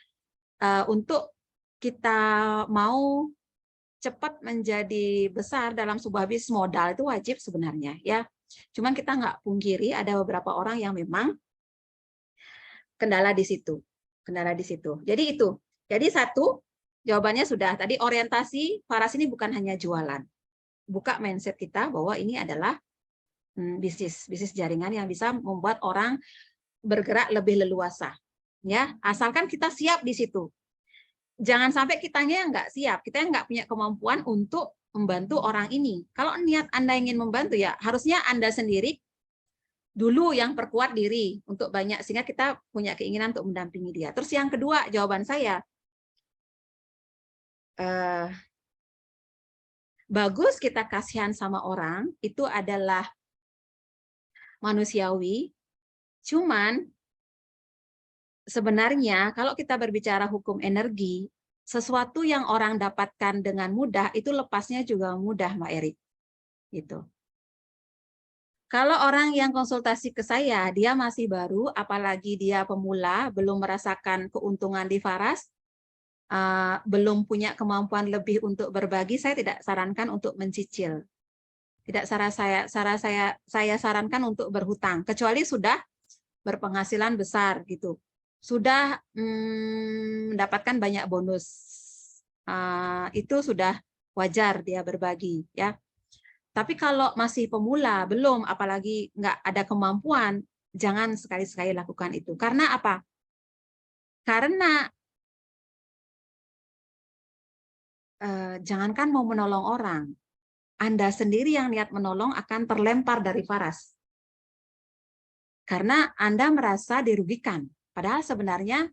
untuk kita mau cepat menjadi besar dalam sebuah bisnis, modal itu wajib sebenarnya ya. Cuman kita nggak pungkiri ada beberapa orang yang memang kendala di situ. Jadi itu. Jadi satu, jawabannya sudah. Tadi orientasi Faras ini bukan hanya jualan. Buka mindset kita bahwa ini adalah bisnis jaringan yang bisa membuat orang bergerak lebih leluasa. Ya, asalkan kita siap di situ. Jangan sampai kitanya yang nggak siap, kita yang nggak punya kemampuan untuk membantu orang ini. Kalau niat Anda ingin membantu, ya harusnya Anda sendiri dulu yang perkuat diri untuk banyak, sehingga kita punya keinginan untuk mendampingi dia. Terus yang kedua, jawaban saya, bagus kita kasihan sama orang, itu adalah manusiawi, cuman sebenarnya kalau kita berbicara hukum energi, sesuatu yang orang dapatkan dengan mudah, itu lepasnya juga mudah, Mbak Erik. Gitu. Kalau orang yang konsultasi ke saya, dia masih baru, apalagi dia pemula, belum merasakan keuntungan di Faras, belum punya kemampuan lebih untuk berbagi, saya tidak sarankan untuk mencicil. Tidak saya sarankan untuk berhutang, kecuali sudah berpenghasilan besar gitu. Sudah mendapatkan banyak bonus. Itu sudah wajar dia berbagi ya. Tapi kalau masih pemula, belum, apalagi nggak ada kemampuan, jangan sekali-sekali lakukan itu. Karena apa? Karena jangankan mau menolong orang, Anda sendiri yang niat menolong akan terlempar dari Faras. Karena Anda merasa dirugikan. Padahal sebenarnya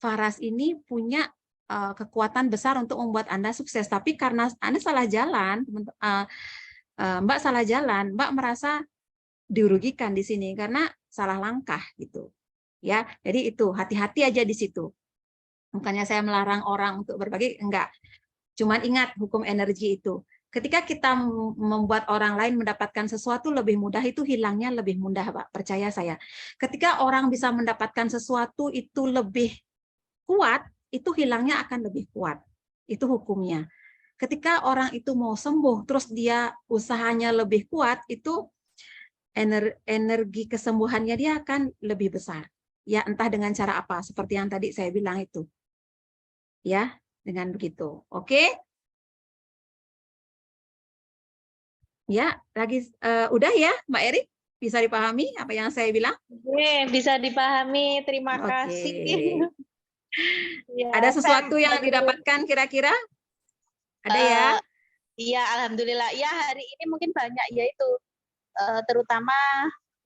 Faras ini punya kekuatan besar untuk membuat Anda sukses. Tapi karena Anda salah jalan, Mbak salah jalan, Mbak merasa dirugikan di sini karena salah langkah gitu. Ya, jadi itu hati-hati aja di situ. Bukannya saya melarang orang untuk berbagi, enggak. Cuman ingat hukum energi itu. Ketika kita membuat orang lain mendapatkan sesuatu lebih mudah, itu hilangnya lebih mudah, Pak. Percaya saya. Ketika orang bisa mendapatkan sesuatu itu lebih kuat, itu hilangnya akan lebih kuat. Itu hukumnya. ketika orang itu mau sembuh, terus dia usahanya lebih kuat, itu energi kesembuhannya dia akan lebih besar. Ya, entah dengan cara apa, seperti yang tadi saya bilang itu. Ya, dengan begitu. Oke? Ya, udah ya, Mbak Erik? Bisa dipahami apa yang saya bilang?
Oke, bisa dipahami. Terima kasih.
Oke.
Ya,
Ada sesuatu
saya
yang didapatkan kira-kira? Ada ya?
Iya, alhamdulillah. Ya, hari ini mungkin banyak yaitu terutama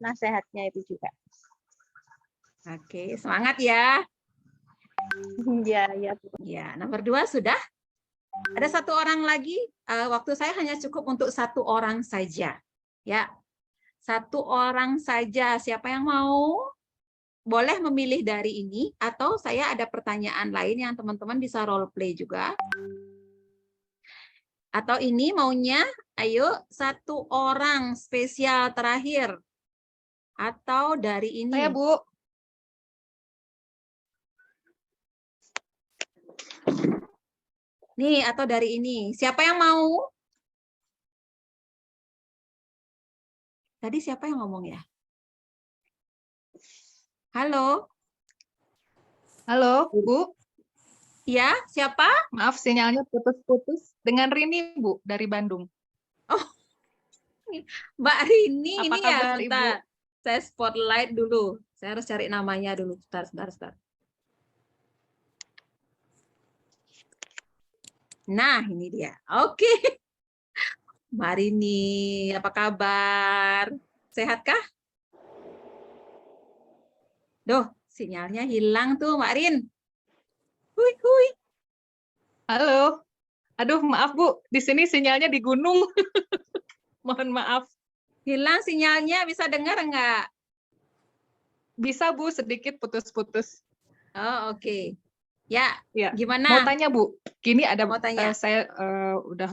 nasihatnya itu juga.
Oke, semangat ya.
Iya, iya.
Ya, nomor 2 sudah. Ada 1 orang lagi. Waktu saya hanya cukup untuk 1 orang saja. Ya, 1 orang saja. Siapa yang mau? Boleh memilih dari ini, atau saya ada pertanyaan lain yang teman-teman bisa role play juga. Atau ini maunya, ayo 1 orang spesial terakhir. Atau dari ini.
Saya, Bu.
Nih, atau dari ini. Siapa yang mau? Tadi siapa yang ngomong ya? Halo?
Halo, Bu.
Ya, siapa?
Maaf sinyalnya putus-putus. Dengan Rini, Bu, dari Bandung.
Oh, Mbak Rini
Apa
ini ya.
kabar, Ibu?
Bentar. Saya spotlight dulu. Saya harus cari namanya dulu. Sebentar. Nah, ini dia. Oke. Mbak Rini, apa kabar? Sehatkah? Duh, sinyalnya hilang tuh, Mbak Rin. Hui.
Halo. Aduh, maaf, Bu. Di sini sinyalnya di gunung. Mohon maaf.
Hilang sinyalnya, bisa dengar enggak?
Bisa, Bu, sedikit putus-putus.
Oh, oke. Ya,
Ya.
gimana?
Mau tanya, Bu. Gini ada
Mau tanya?
saya udah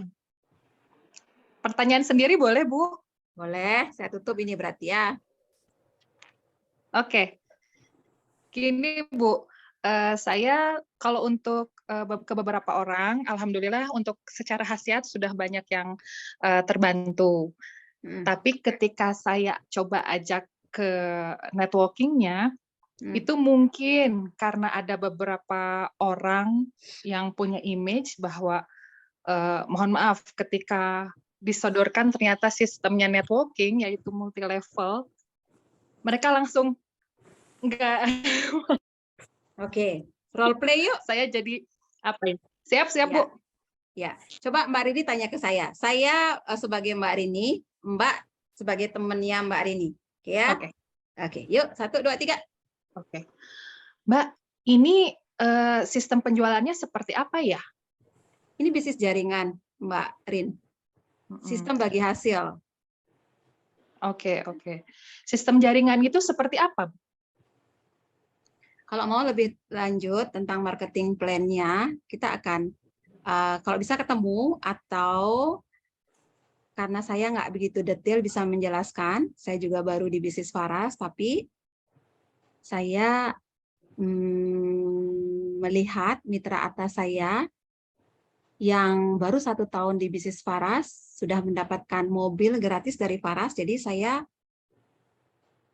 pertanyaan sendiri boleh, Bu?
Boleh, saya tutup ini berarti ya.
Oke. Gini, Bu. Saya kalau untuk ke beberapa orang, alhamdulillah untuk secara khasiat sudah banyak yang terbantu. Tapi ketika saya coba ajak ke networking-nya, itu mungkin karena ada beberapa orang yang punya image bahwa mohon maaf ketika disodorkan ternyata sistemnya networking yaitu multi level, mereka langsung enggak.
Oke, role play yuk.
Saya jadi apa ya? Siap,
Ya.
Bu.
Ya, coba Mbak Rini tanya ke saya. Saya sebagai Mbak Rini, Mbak sebagai temannya Mbak Rini. Oke ya?
Oke.
Oke, yuk 1, 2, 3.
Oke. Mbak, ini sistem penjualannya seperti apa ya?
Ini bisnis jaringan, Mbak Rin. Sistem bagi hasil.
Oke. Sistem jaringan itu seperti apa?
Kalau mau lebih lanjut tentang marketing plan-nya, kita akan kalau bisa ketemu, atau karena saya nggak begitu detail bisa menjelaskan, saya juga baru di bisnis Faras, tapi saya melihat mitra atas saya yang baru 1 tahun di bisnis Faras sudah mendapatkan mobil gratis dari Faras, jadi saya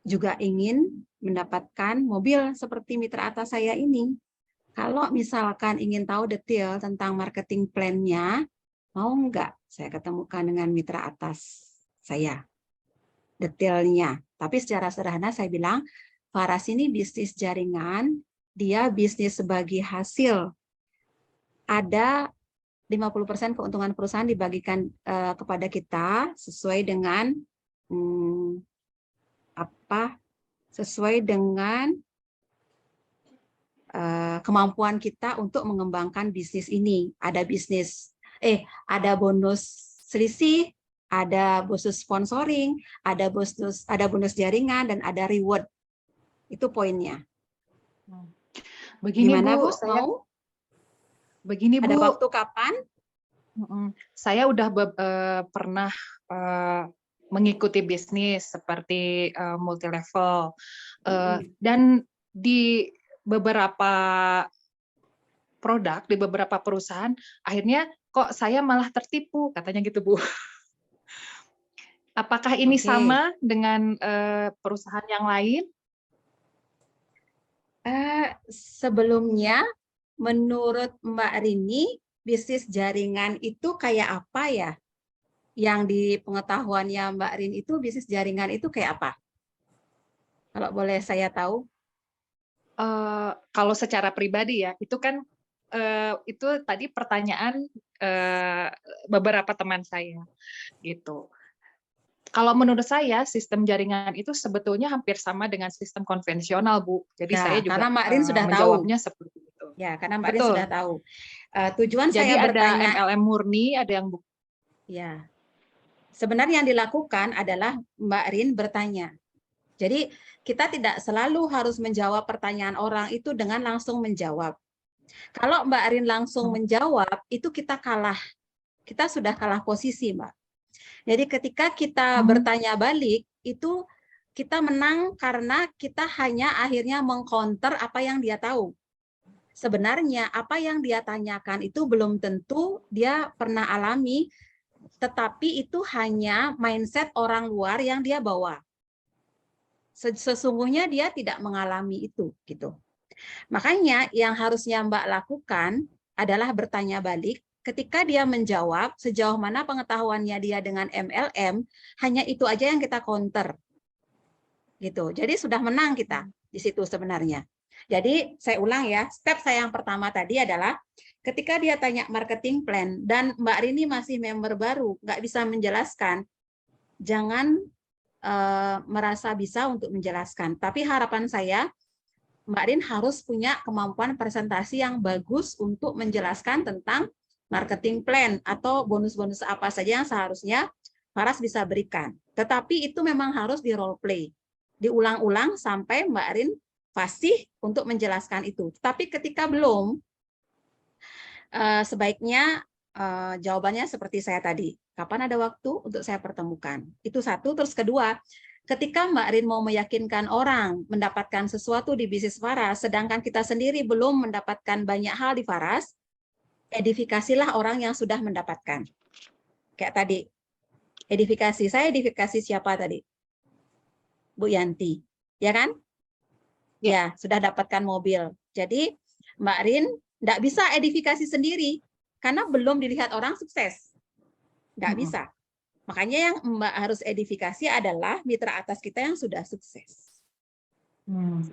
juga ingin mendapatkan mobil seperti mitra atas saya ini. Kalau misalkan ingin tahu detail tentang marketing plan-nya, mau nggak saya ketemukan dengan mitra atas saya? Detailnya. Tapi secara sederhana saya bilang, Faras ini bisnis jaringan, dia bisnis sebagai hasil. Ada 50% keuntungan perusahaan dibagikan kepada kita sesuai dengan sesuai dengan kemampuan kita untuk mengembangkan bisnis ini. Ada bonus selisih, ada bonus sponsoring, ada bonus jaringan, dan ada reward. Itu poinnya.
Begini,
Gimana,
Bu,
Bu? Mau?
Begini, Bu.
Ada waktu kapan?
Saya udah pernah mengikuti bisnis seperti multi level dan di beberapa produk, di beberapa perusahaan akhirnya kok saya malah tertipu, katanya gitu Bu. Apakah ini
Oke.
sama dengan perusahaan yang lain?
Sebelumnya, menurut Mbak Rini, bisnis jaringan itu kayak apa ya? Yang di pengetahuannya Mbak Rini itu bisnis jaringan itu kayak apa? Kalau boleh saya tahu.
Kalau secara pribadi ya, itu kan itu tadi pertanyaan beberapa teman saya gitu. Kalau menurut saya sistem jaringan itu sebetulnya hampir sama dengan sistem konvensional, Bu. Jadi
Ya,
saya juga
karena Mbak Rin sudah tahu.
menjawabnya seperti itu.
Ya, karena Mbak Rin
Betul.
sudah tahu. Tujuan
Jadi
saya
ada
bertanya.
MLM murni, ada yang
Ya, sebenarnya yang dilakukan adalah Mbak Rin bertanya. Jadi kita tidak selalu harus menjawab pertanyaan orang itu dengan langsung menjawab. Kalau Mbak Rin langsung menjawab, itu kita kalah. Kita sudah kalah posisi, Mbak. Jadi ketika kita bertanya balik, itu kita menang karena kita hanya akhirnya mengcounter apa yang dia tahu. Sebenarnya apa yang dia tanyakan itu belum tentu dia pernah alami, tetapi itu hanya mindset orang luar yang dia bawa. Sesungguhnya dia tidak mengalami itu, gitu. Makanya yang harusnya Mbak lakukan adalah bertanya balik. Ketika dia menjawab sejauh mana pengetahuannya dia dengan MLM, hanya itu aja yang kita counter. Gitu. Jadi sudah menang kita di situ sebenarnya. Jadi saya ulang ya, step saya yang pertama tadi adalah ketika dia tanya marketing plan dan Mbak Rini masih member baru, nggak bisa menjelaskan, jangan merasa bisa untuk menjelaskan. Tapi harapan saya, Mbak Rin harus punya kemampuan presentasi yang bagus untuk menjelaskan tentang marketing plan atau bonus-bonus apa saja yang seharusnya Faras bisa berikan. Tetapi itu memang harus di role play, diulang-ulang sampai Mbak Rin fasih untuk menjelaskan itu. Tapi ketika belum, sebaiknya jawabannya seperti saya tadi. Kapan ada waktu untuk saya pertemukan? Itu satu. Terus kedua, ketika Mbak Rin mau meyakinkan orang mendapatkan sesuatu di bisnis Faras, sedangkan kita sendiri belum mendapatkan banyak hal di Faras, edifikasilah orang yang sudah mendapatkan. Kayak tadi, edifikasi. Saya edifikasi siapa tadi? Bu Yanti, ya kan? Ya, sudah dapatkan mobil. Jadi Mbak Rin nggak bisa edifikasi sendiri, karena belum dilihat orang sukses. Nggak bisa. Makanya yang Mbak harus edifikasi adalah mitra atas kita yang sudah sukses.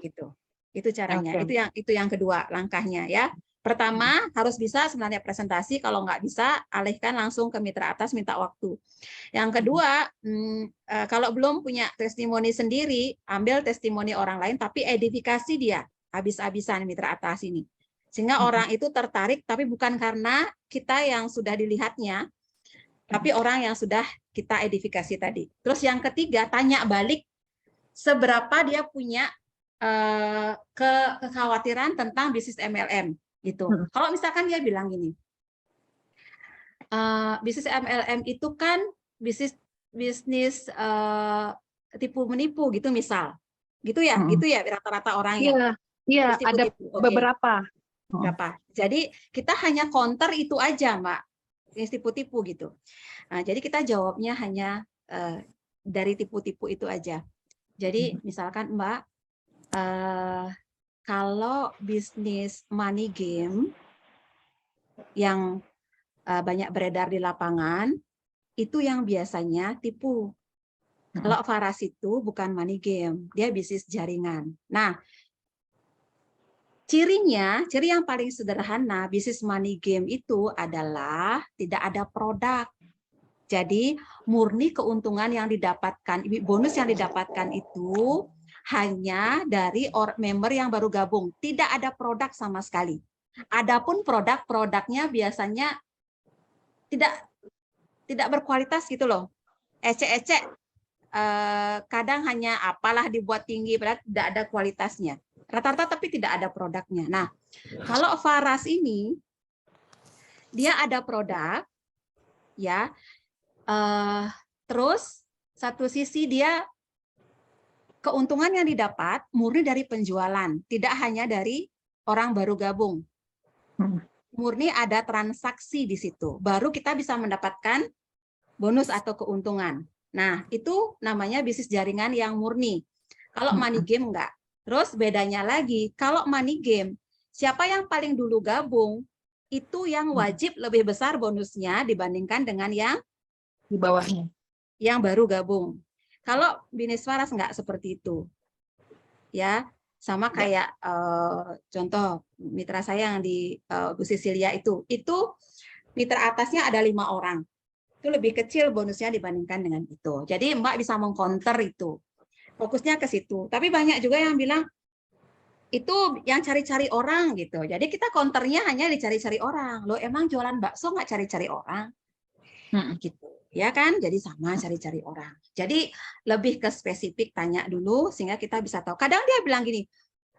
Gitu. Itu caranya.
Oke.
Itu yang kedua langkahnya ya. Pertama harus bisa sebenarnya presentasi, kalau nggak bisa alihkan langsung ke mitra atas, minta waktu. Yang kedua, kalau belum punya testimoni sendiri, ambil testimoni orang lain tapi edifikasi dia habis-habisan mitra atas ini. Sehingga orang itu tertarik, tapi bukan karena kita yang sudah dilihatnya, tapi orang yang sudah kita edifikasi tadi. Terus yang ketiga, tanya balik seberapa dia punya kekhawatiran tentang bisnis MLM gitu. Kalau misalkan dia bilang gini, bisnis MLM itu kan bisnis tipu menipu gitu misal, gitu ya rata-rata orangnya.
Iya, ada beberapa.
Jadi kita hanya counter itu aja, Mbak, tipu-tipu gitu. Nah, jadi kita jawabnya hanya dari tipu-tipu itu aja. Jadi misalkan Mbak, kalau bisnis money game yang banyak beredar di lapangan, itu yang biasanya tipu. Kalau Faras itu bukan money game, dia bisnis jaringan. Nah, ciri yang paling sederhana bisnis money game itu adalah tidak ada produk. Jadi murni keuntungan yang didapatkan, bonus yang didapatkan itu hanya dari member yang baru gabung. Tidak ada produk sama sekali. Adapun produknya biasanya tidak berkualitas gitu loh. Ecek-ecek, kadang hanya apalah dibuat tinggi, padahal tidak ada kualitasnya. Rata-rata tapi tidak ada produknya. Nah, kalau Faras ini, dia ada produk, ya. Terus satu sisi dia keuntungan yang didapat murni dari penjualan, tidak hanya dari orang baru gabung. murni ada transaksi di situ. Baru kita bisa mendapatkan bonus atau keuntungan. Nah, itu namanya bisnis jaringan yang murni. Kalau money game enggak. Terus bedanya lagi, kalau money game, siapa yang paling dulu gabung, itu yang wajib lebih besar bonusnya dibandingkan dengan yang
Di bawahnya.
yang baru gabung. Kalau bisnis waras enggak seperti itu. Ya, sama kayak contoh mitra saya yang di Bu Sisilia itu mitra atasnya ada 5 orang. Itu lebih kecil bonusnya dibandingkan dengan itu. Jadi Mbak bisa mengcounter itu. Fokusnya ke situ. Tapi banyak juga yang bilang itu yang cari-cari orang gitu. Jadi kita counternya hanya dicari-cari orang. Loh, emang jualan bakso nggak cari-cari orang? Gitu. Ya kan? Jadi sama cari-cari orang. Jadi lebih ke spesifik, tanya dulu sehingga kita bisa tahu. Kadang dia bilang gini,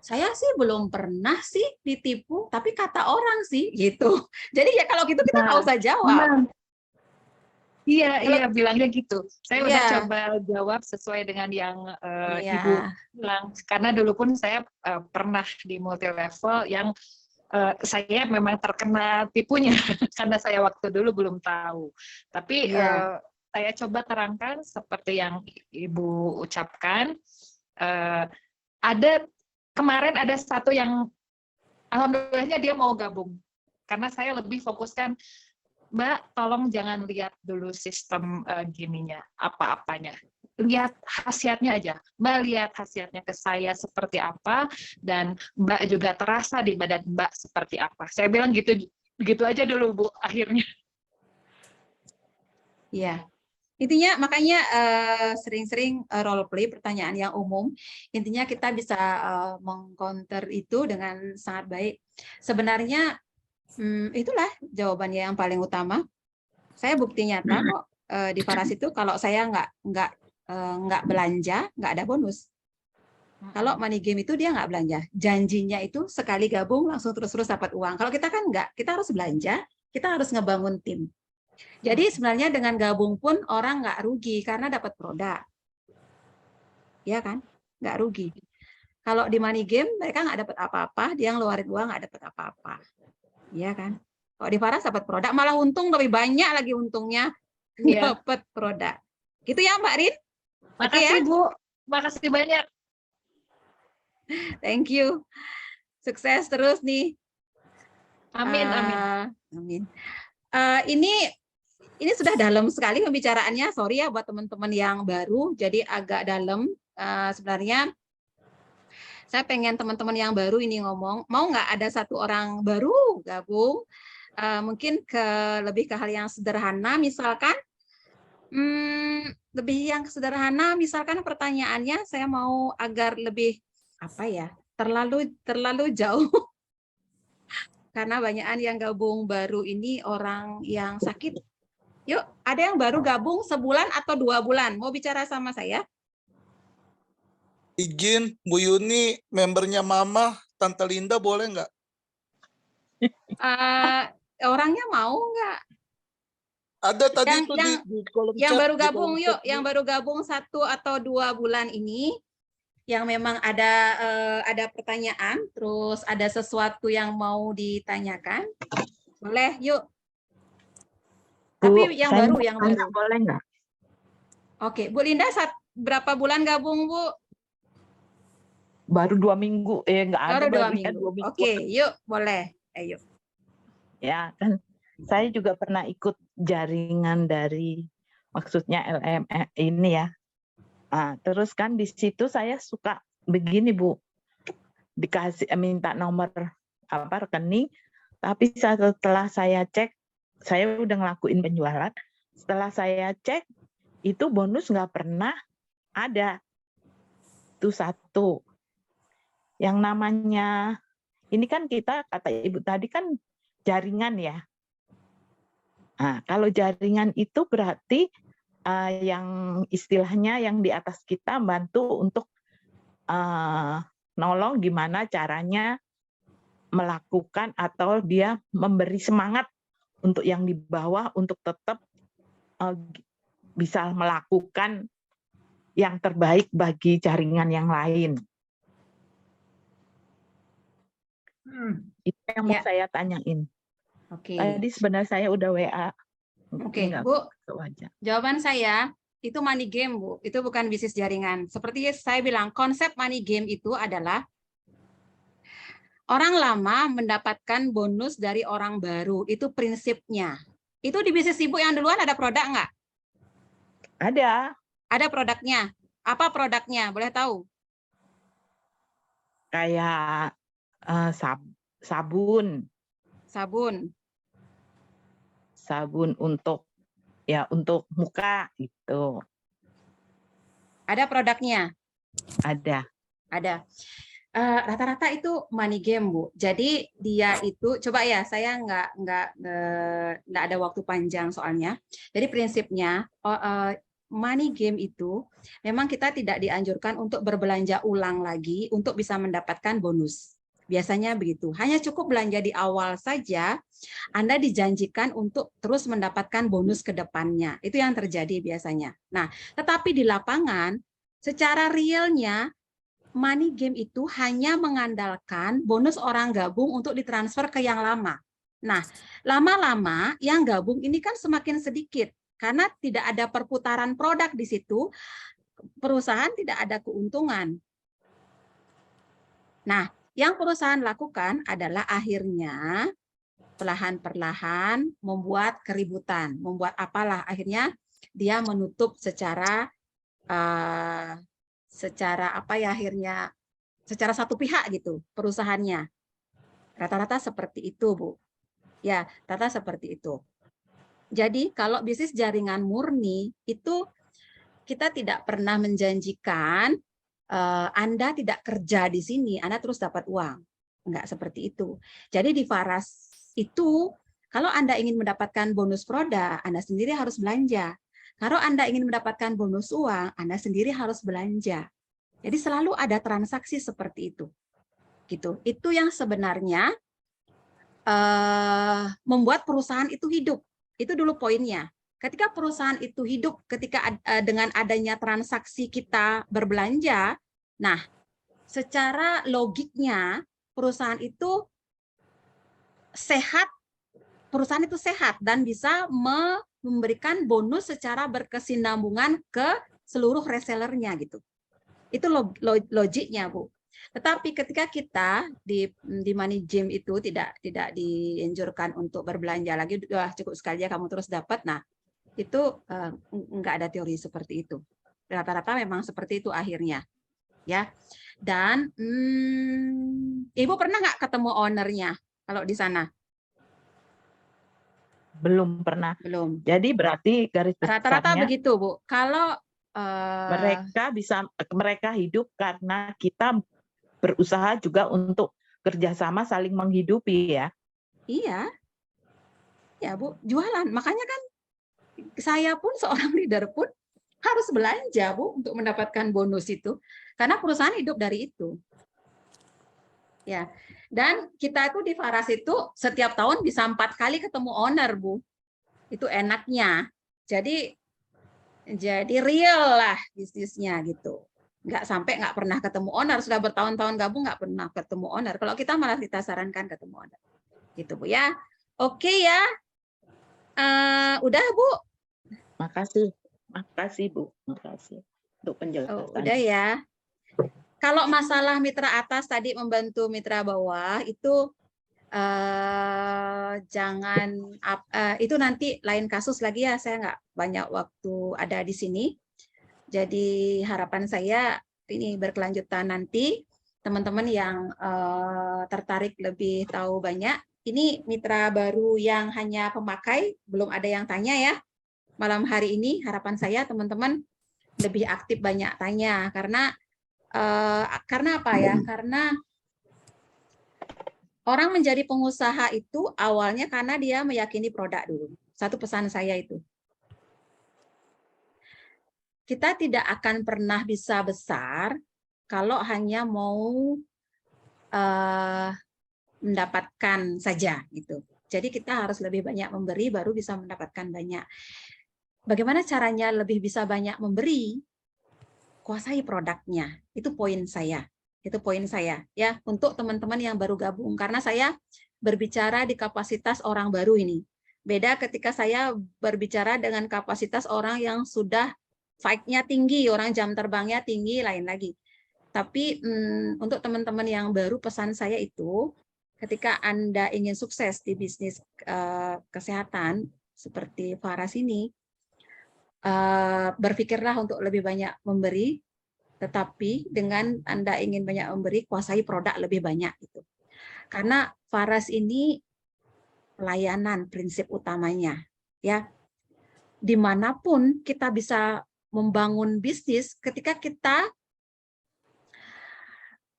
saya sih belum pernah sih ditipu, tapi kata orang sih gitu. Jadi ya kalau gitu kita nggak usah jawab.
Iya, bilangnya gitu. Saya udah
Iya.
coba jawab sesuai dengan yang
Iya.
Ibu bilang. Karena dulu pun saya pernah di multi level yang saya memang terkena tipunya karena saya waktu dulu belum tahu. Tapi
Iya.
saya coba terangkan seperti yang Ibu ucapkan. Kemarin ada satu yang alhamdulillahnya dia mau gabung. Karena saya lebih fokuskan, Mbak, tolong jangan lihat dulu sistem gininya, apa-apanya. Lihat khasiatnya aja. Mbak lihat khasiatnya ke saya seperti apa, dan Mbak juga terasa di badan Mbak seperti apa. Saya bilang gitu aja dulu, Bu, akhirnya.
Iya. Intinya makanya sering-sering role play pertanyaan yang umum. Intinya kita bisa mengcounter itu dengan sangat baik. Sebenarnya itulah jawabannya yang paling utama. Saya bukti nyata kok di Faras itu kalau saya nggak belanja nggak ada bonus. Kalau money game itu dia nggak belanja. Janjinya itu sekali gabung langsung terus-terus dapat uang. Kalau kita kan nggak, kita harus belanja, kita harus ngebangun tim. Jadi sebenarnya dengan gabung pun orang nggak rugi karena dapat produk. Ya kan? Nggak rugi. Kalau di money game mereka nggak dapat apa-apa, dia ngeluarin uang nggak dapat apa-apa. Iya kan? Kalau di Faras dapat produk, malah untung lebih banyak lagi untungnya dapat produk. Gitu ya Mbak Rin?
Makasih
ya?
Bu, makasih banyak.
Thank you. Sukses terus nih.
Amin, amin.
Amin. Ini sudah dalam sekali pembicaraannya. Sorry ya buat teman-teman yang baru, jadi agak dalam. Sebenarnya saya pengen teman-teman yang baru ini ngomong, mau nggak ada satu orang baru gabung? Mungkin lebih ke hal yang sederhana, misalkan lebih yang sederhana, misalkan pertanyaannya saya mau agar lebih apa ya, terlalu jauh karena banyakan yang gabung baru ini orang yang sakit. Yuk, ada yang baru gabung sebulan atau 2 bulan mau bicara sama saya?
Izin, Bu Yuni, membernya Mama, Tante Linda boleh nggak?
Orangnya mau nggak?
Ada tadi
Yang-
itu
yang-
di kolom
Yang
chat.
baru
di
gabung
kolom
yuk,
chat.
yang baru gabung 1 atau 2 bulan ini, yang memang ada pertanyaan, terus ada sesuatu yang mau ditanyakan, boleh yuk. Tapi yang baru, yang baru.
Boleh nggak?
Oke, Bu Linda, berapa bulan gabung Bu?
Baru 2 minggu, nggak ada
Baru 2
barunya
minggu.
2 minggu.
Oke, yuk, boleh. Ayo.
Ya kan, saya juga pernah ikut jaringan dari, maksudnya LMS ini ya. Nah, terus kan di situ saya suka begini Bu, minta nomor rekening, tapi setelah saya cek, saya udah ngelakuin penjualan. Setelah saya cek, itu bonus nggak pernah ada. Itu satu. Yang namanya, ini kan kita, kata Ibu tadi kan jaringan ya. Nah, kalau jaringan itu berarti yang istilahnya yang di atas kita bantu untuk nolong gimana caranya melakukan atau dia memberi semangat untuk yang di bawah untuk tetap bisa melakukan yang terbaik bagi jaringan yang lain. Itu yang mau saya tanyain.
Oke.
Tadi sebenarnya saya udah WA.
Oke,
Nggak
Bu.
masuk aja.
Jawaban saya itu money game, Bu. Itu bukan bisnis jaringan. Seperti saya bilang, konsep money game itu adalah orang lama mendapatkan bonus dari orang baru. Itu prinsipnya. Itu di bisnis Ibu yang duluan ada produk nggak?
Ada.
Ada produknya. Apa produknya? Boleh tahu?
Kayak sabun. Sabun untuk muka gitu.
Ada produknya?
Ada.
Rata-rata itu money game, Bu. Jadi dia itu, coba ya, saya nggak ada waktu panjang soalnya. Jadi prinsipnya money game itu memang kita tidak dianjurkan untuk berbelanja ulang lagi untuk bisa mendapatkan bonus. Biasanya begitu. Hanya cukup belanja di awal saja, Anda dijanjikan untuk terus mendapatkan bonus ke depannya. Itu yang terjadi biasanya. Nah, tetapi di lapangan, secara realnya, money game itu hanya mengandalkan bonus orang gabung untuk ditransfer ke yang lama. Nah, lama-lama yang gabung ini kan semakin sedikit karena tidak ada perputaran produk di situ, perusahaan tidak ada keuntungan. Nah, yang perusahaan lakukan adalah akhirnya perlahan-perlahan membuat keributan, membuat apalah, akhirnya dia menutup secara akhirnya secara satu pihak gitu perusahaannya. Rata-rata seperti itu, Bu. Ya, rata-rata seperti itu. Jadi kalau bisnis jaringan murni itu kita tidak pernah menjanjikan Anda tidak kerja di sini, Anda terus dapat uang. Enggak seperti itu. Jadi di Faras itu kalau Anda ingin mendapatkan bonus produk, Anda sendiri harus belanja. Kalau Anda ingin mendapatkan bonus uang, Anda sendiri harus belanja. Jadi selalu ada transaksi seperti itu. Gitu. Itu yang sebenarnya membuat perusahaan itu hidup. Itu dulu poinnya. Ketika perusahaan itu hidup, ketika dengan adanya transaksi kita berbelanja, nah, secara logiknya perusahaan itu sehat dan bisa memberikan bonus secara berkesinambungan ke seluruh resellernya gitu. Itu logiknya, Bu. Tetapi ketika kita di money game itu tidak dianjurkan untuk berbelanja lagi, wah cukup sekali ya kamu terus dapat. Nah, itu enggak ada teori seperti itu. Rata-rata memang seperti itu akhirnya. Ya. Dan Ibu pernah nggak ketemu ownernya kalau di sana?
Belum pernah.
Belum.
Jadi berarti garis besarnya
Rata-rata begitu, Bu. Kalau
mereka hidup karena kita berusaha juga untuk kerjasama saling menghidupi ya.
Iya. Ya, Bu, jualan. Makanya kan saya pun seorang leader pun harus belanja, Bu, untuk mendapatkan bonus itu. Karena perusahaan hidup dari itu. Ya. Dan kita itu di Faras itu setiap tahun bisa 4 kali ketemu owner, Bu. Itu enaknya. Jadi real lah bisnisnya gitu. Nggak pernah ketemu owner, sudah bertahun-tahun gabung nggak pernah ketemu owner. Kalau kita malah kita sarankan ketemu owner. Gitu, Bu ya. Oke ya. Udah, Bu.
Makasih Bu. Makasih untuk penjelasan.
Udah ya. Kalau masalah mitra atas tadi membantu mitra bawah itu itu nanti lain kasus lagi ya, saya nggak banyak waktu ada di sini. Jadi harapan saya ini berkelanjutan nanti teman-teman yang tertarik lebih tahu banyak. Ini mitra baru yang hanya pemakai, belum ada yang tanya ya. Malam hari ini harapan saya teman-teman lebih aktif banyak tanya karena apa ya? Karena orang menjadi pengusaha itu awalnya karena dia meyakini produk dulu. Satu pesan saya itu. Kita tidak akan pernah bisa besar kalau hanya mau mendapatkan saja gitu. Jadi kita harus lebih banyak memberi baru bisa mendapatkan banyak. Bagaimana caranya lebih bisa banyak memberi? Kuasai produknya. Itu poin saya. Itu poin saya ya untuk teman-teman yang baru gabung, karena saya berbicara di kapasitas orang baru ini. Beda ketika saya berbicara dengan kapasitas orang yang sudah fight-nya tinggi, orang jam terbangnya tinggi, lain lagi. Tapi untuk teman-teman yang baru, pesan saya itu, ketika Anda ingin sukses di bisnis kesehatan seperti Faras ini, berpikirlah untuk lebih banyak memberi, tetapi dengan Anda ingin banyak memberi, kuasai produk lebih banyak itu. Karena Faras ini pelayanan prinsip utamanya, ya. Dimanapun kita bisa membangun bisnis ketika kita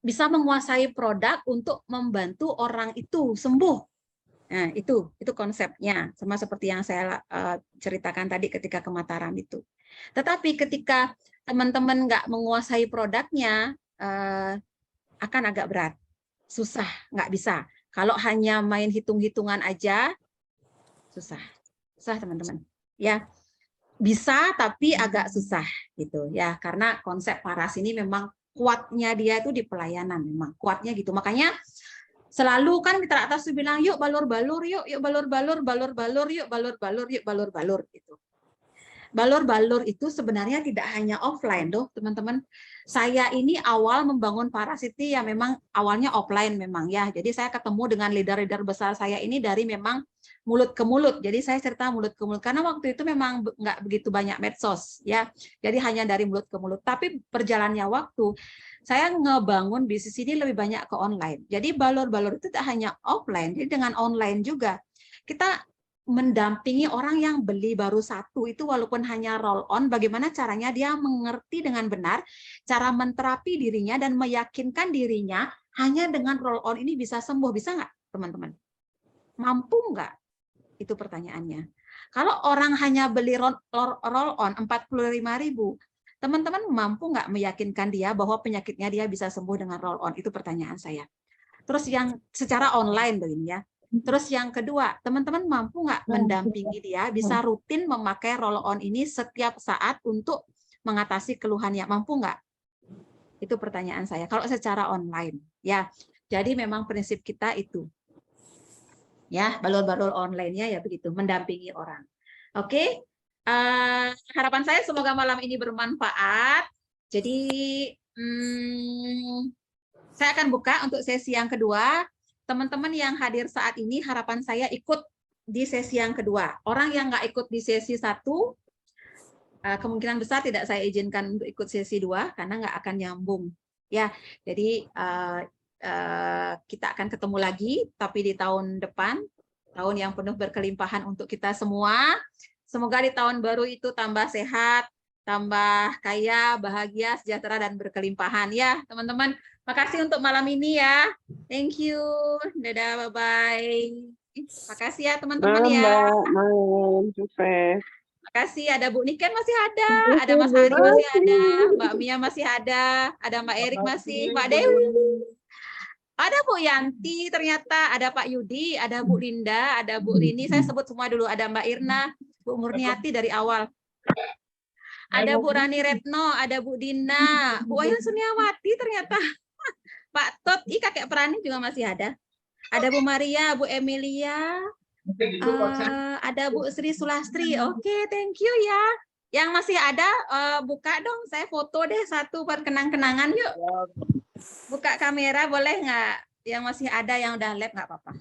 bisa menguasai produk untuk membantu orang itu sembuh. Nah, itu konsepnya, sama seperti yang saya ceritakan tadi ketika ke Mataram itu. Tetapi ketika teman-teman nggak menguasai produknya, akan agak berat, susah, nggak bisa. Kalau hanya main hitung-hitungan aja, susah teman-teman. Ya, bisa tapi agak susah gitu ya, karena konsep Faras ini memang kuatnya dia itu di pelayanan, memang kuatnya gitu. Makanya selalu kan kita atas bilang yuk balur-balur, yuk balur-balur, balur-balur, yuk balur-balur, yuk balur-balur gitu. Balur-balur itu sebenarnya tidak hanya offline loh teman-teman. Saya ini awal membangun Faras City ya memang awalnya offline memang ya. Jadi saya ketemu dengan leader-leader besar saya ini dari memang mulut ke mulut. Jadi saya cerita mulut ke mulut karena waktu itu memang nggak begitu banyak medsos ya. Jadi hanya dari mulut ke mulut. Tapi perjalannya waktu saya ngebangun bisnis ini lebih banyak ke online. Jadi balur-balur itu tak hanya offline, jadi dengan online juga kita mendampingi orang yang beli baru satu itu walaupun hanya roll on, bagaimana caranya dia mengerti dengan benar cara menterapi dirinya dan meyakinkan dirinya hanya dengan roll on ini bisa sembuh. Bisa nggak teman-teman? Mampu nggak? Itu pertanyaannya. Kalau orang hanya beli roll on 45.000, teman-teman mampu nggak meyakinkan dia bahwa penyakitnya dia bisa sembuh dengan roll on? Itu pertanyaan saya. Terus yang secara online begini ya. Terus yang kedua, teman-teman mampu nggak mendampingi dia bisa rutin memakai roll-on ini setiap saat untuk mengatasi keluhannya? Mampu nggak? Itu pertanyaan saya. Kalau secara online, ya. Jadi memang prinsip kita itu, ya, balur-balur online-nya ya begitu, mendampingi orang. Oke, harapan saya semoga malam ini bermanfaat. Jadi saya akan buka untuk sesi yang kedua. Teman-teman yang hadir saat ini, harapan saya ikut di sesi yang kedua. Orang yang nggak ikut di sesi 1, kemungkinan besar tidak saya izinkan untuk ikut sesi 2 karena nggak akan nyambung. Ya, jadi kita akan ketemu lagi, tapi di tahun depan, tahun yang penuh berkelimpahan untuk kita semua. Semoga di tahun baru itu tambah sehat, tambah kaya, bahagia, sejahtera, dan berkelimpahan. Ya, teman-teman. Makasih untuk malam ini ya. Thank you. Dadah, bye-bye. Makasih ya teman-teman ya.
Malam, sukses.
Makasih, ada Bu Niken masih ada Mas Hari masih ada, Mbak Mia masih ada Mbak Erik masih, Mbak Dewi. Ada Bu Yanti ternyata, ada Pak Yudi, ada Bu Linda, ada Bu Rini. Saya sebut semua dulu. Ada Mbak Irna, Bu Murniati dari awal. Ada Bu Rani Retno, ada Bu Dina, Bu Wayan Suniawati ternyata. Pak Tot, kakek Prani juga masih ada. Ada Bu Maria, Bu Emilia, ada Bu Sri Sulastri. Oke, thank you ya. Yang masih ada, buka dong. Saya foto deh satu buat kenang-kenangan yuk. Buka kamera boleh nggak? Yang masih ada yang udah lab nggak apa-apa.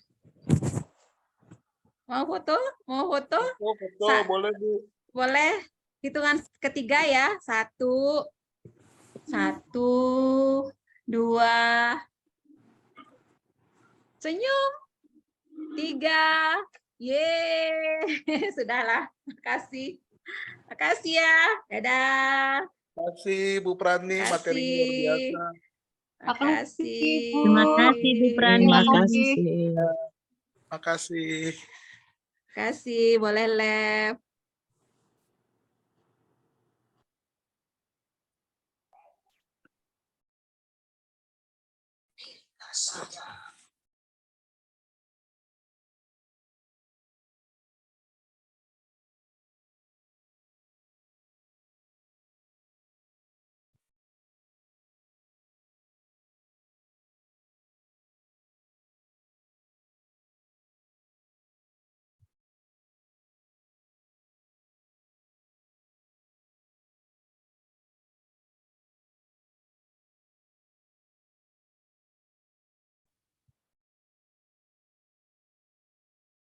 Mau foto? Mau foto?
Foto boleh Bu.
Boleh. Hitungan ketiga ya. 1, 2, senyum, 3, yeay, sudahlah, makasih ya, dadah.
Terima kasih Bu Prani, materi luar biasa.
Makasih.
Terima kasih Bu Prani.
Makasih, boleh lab.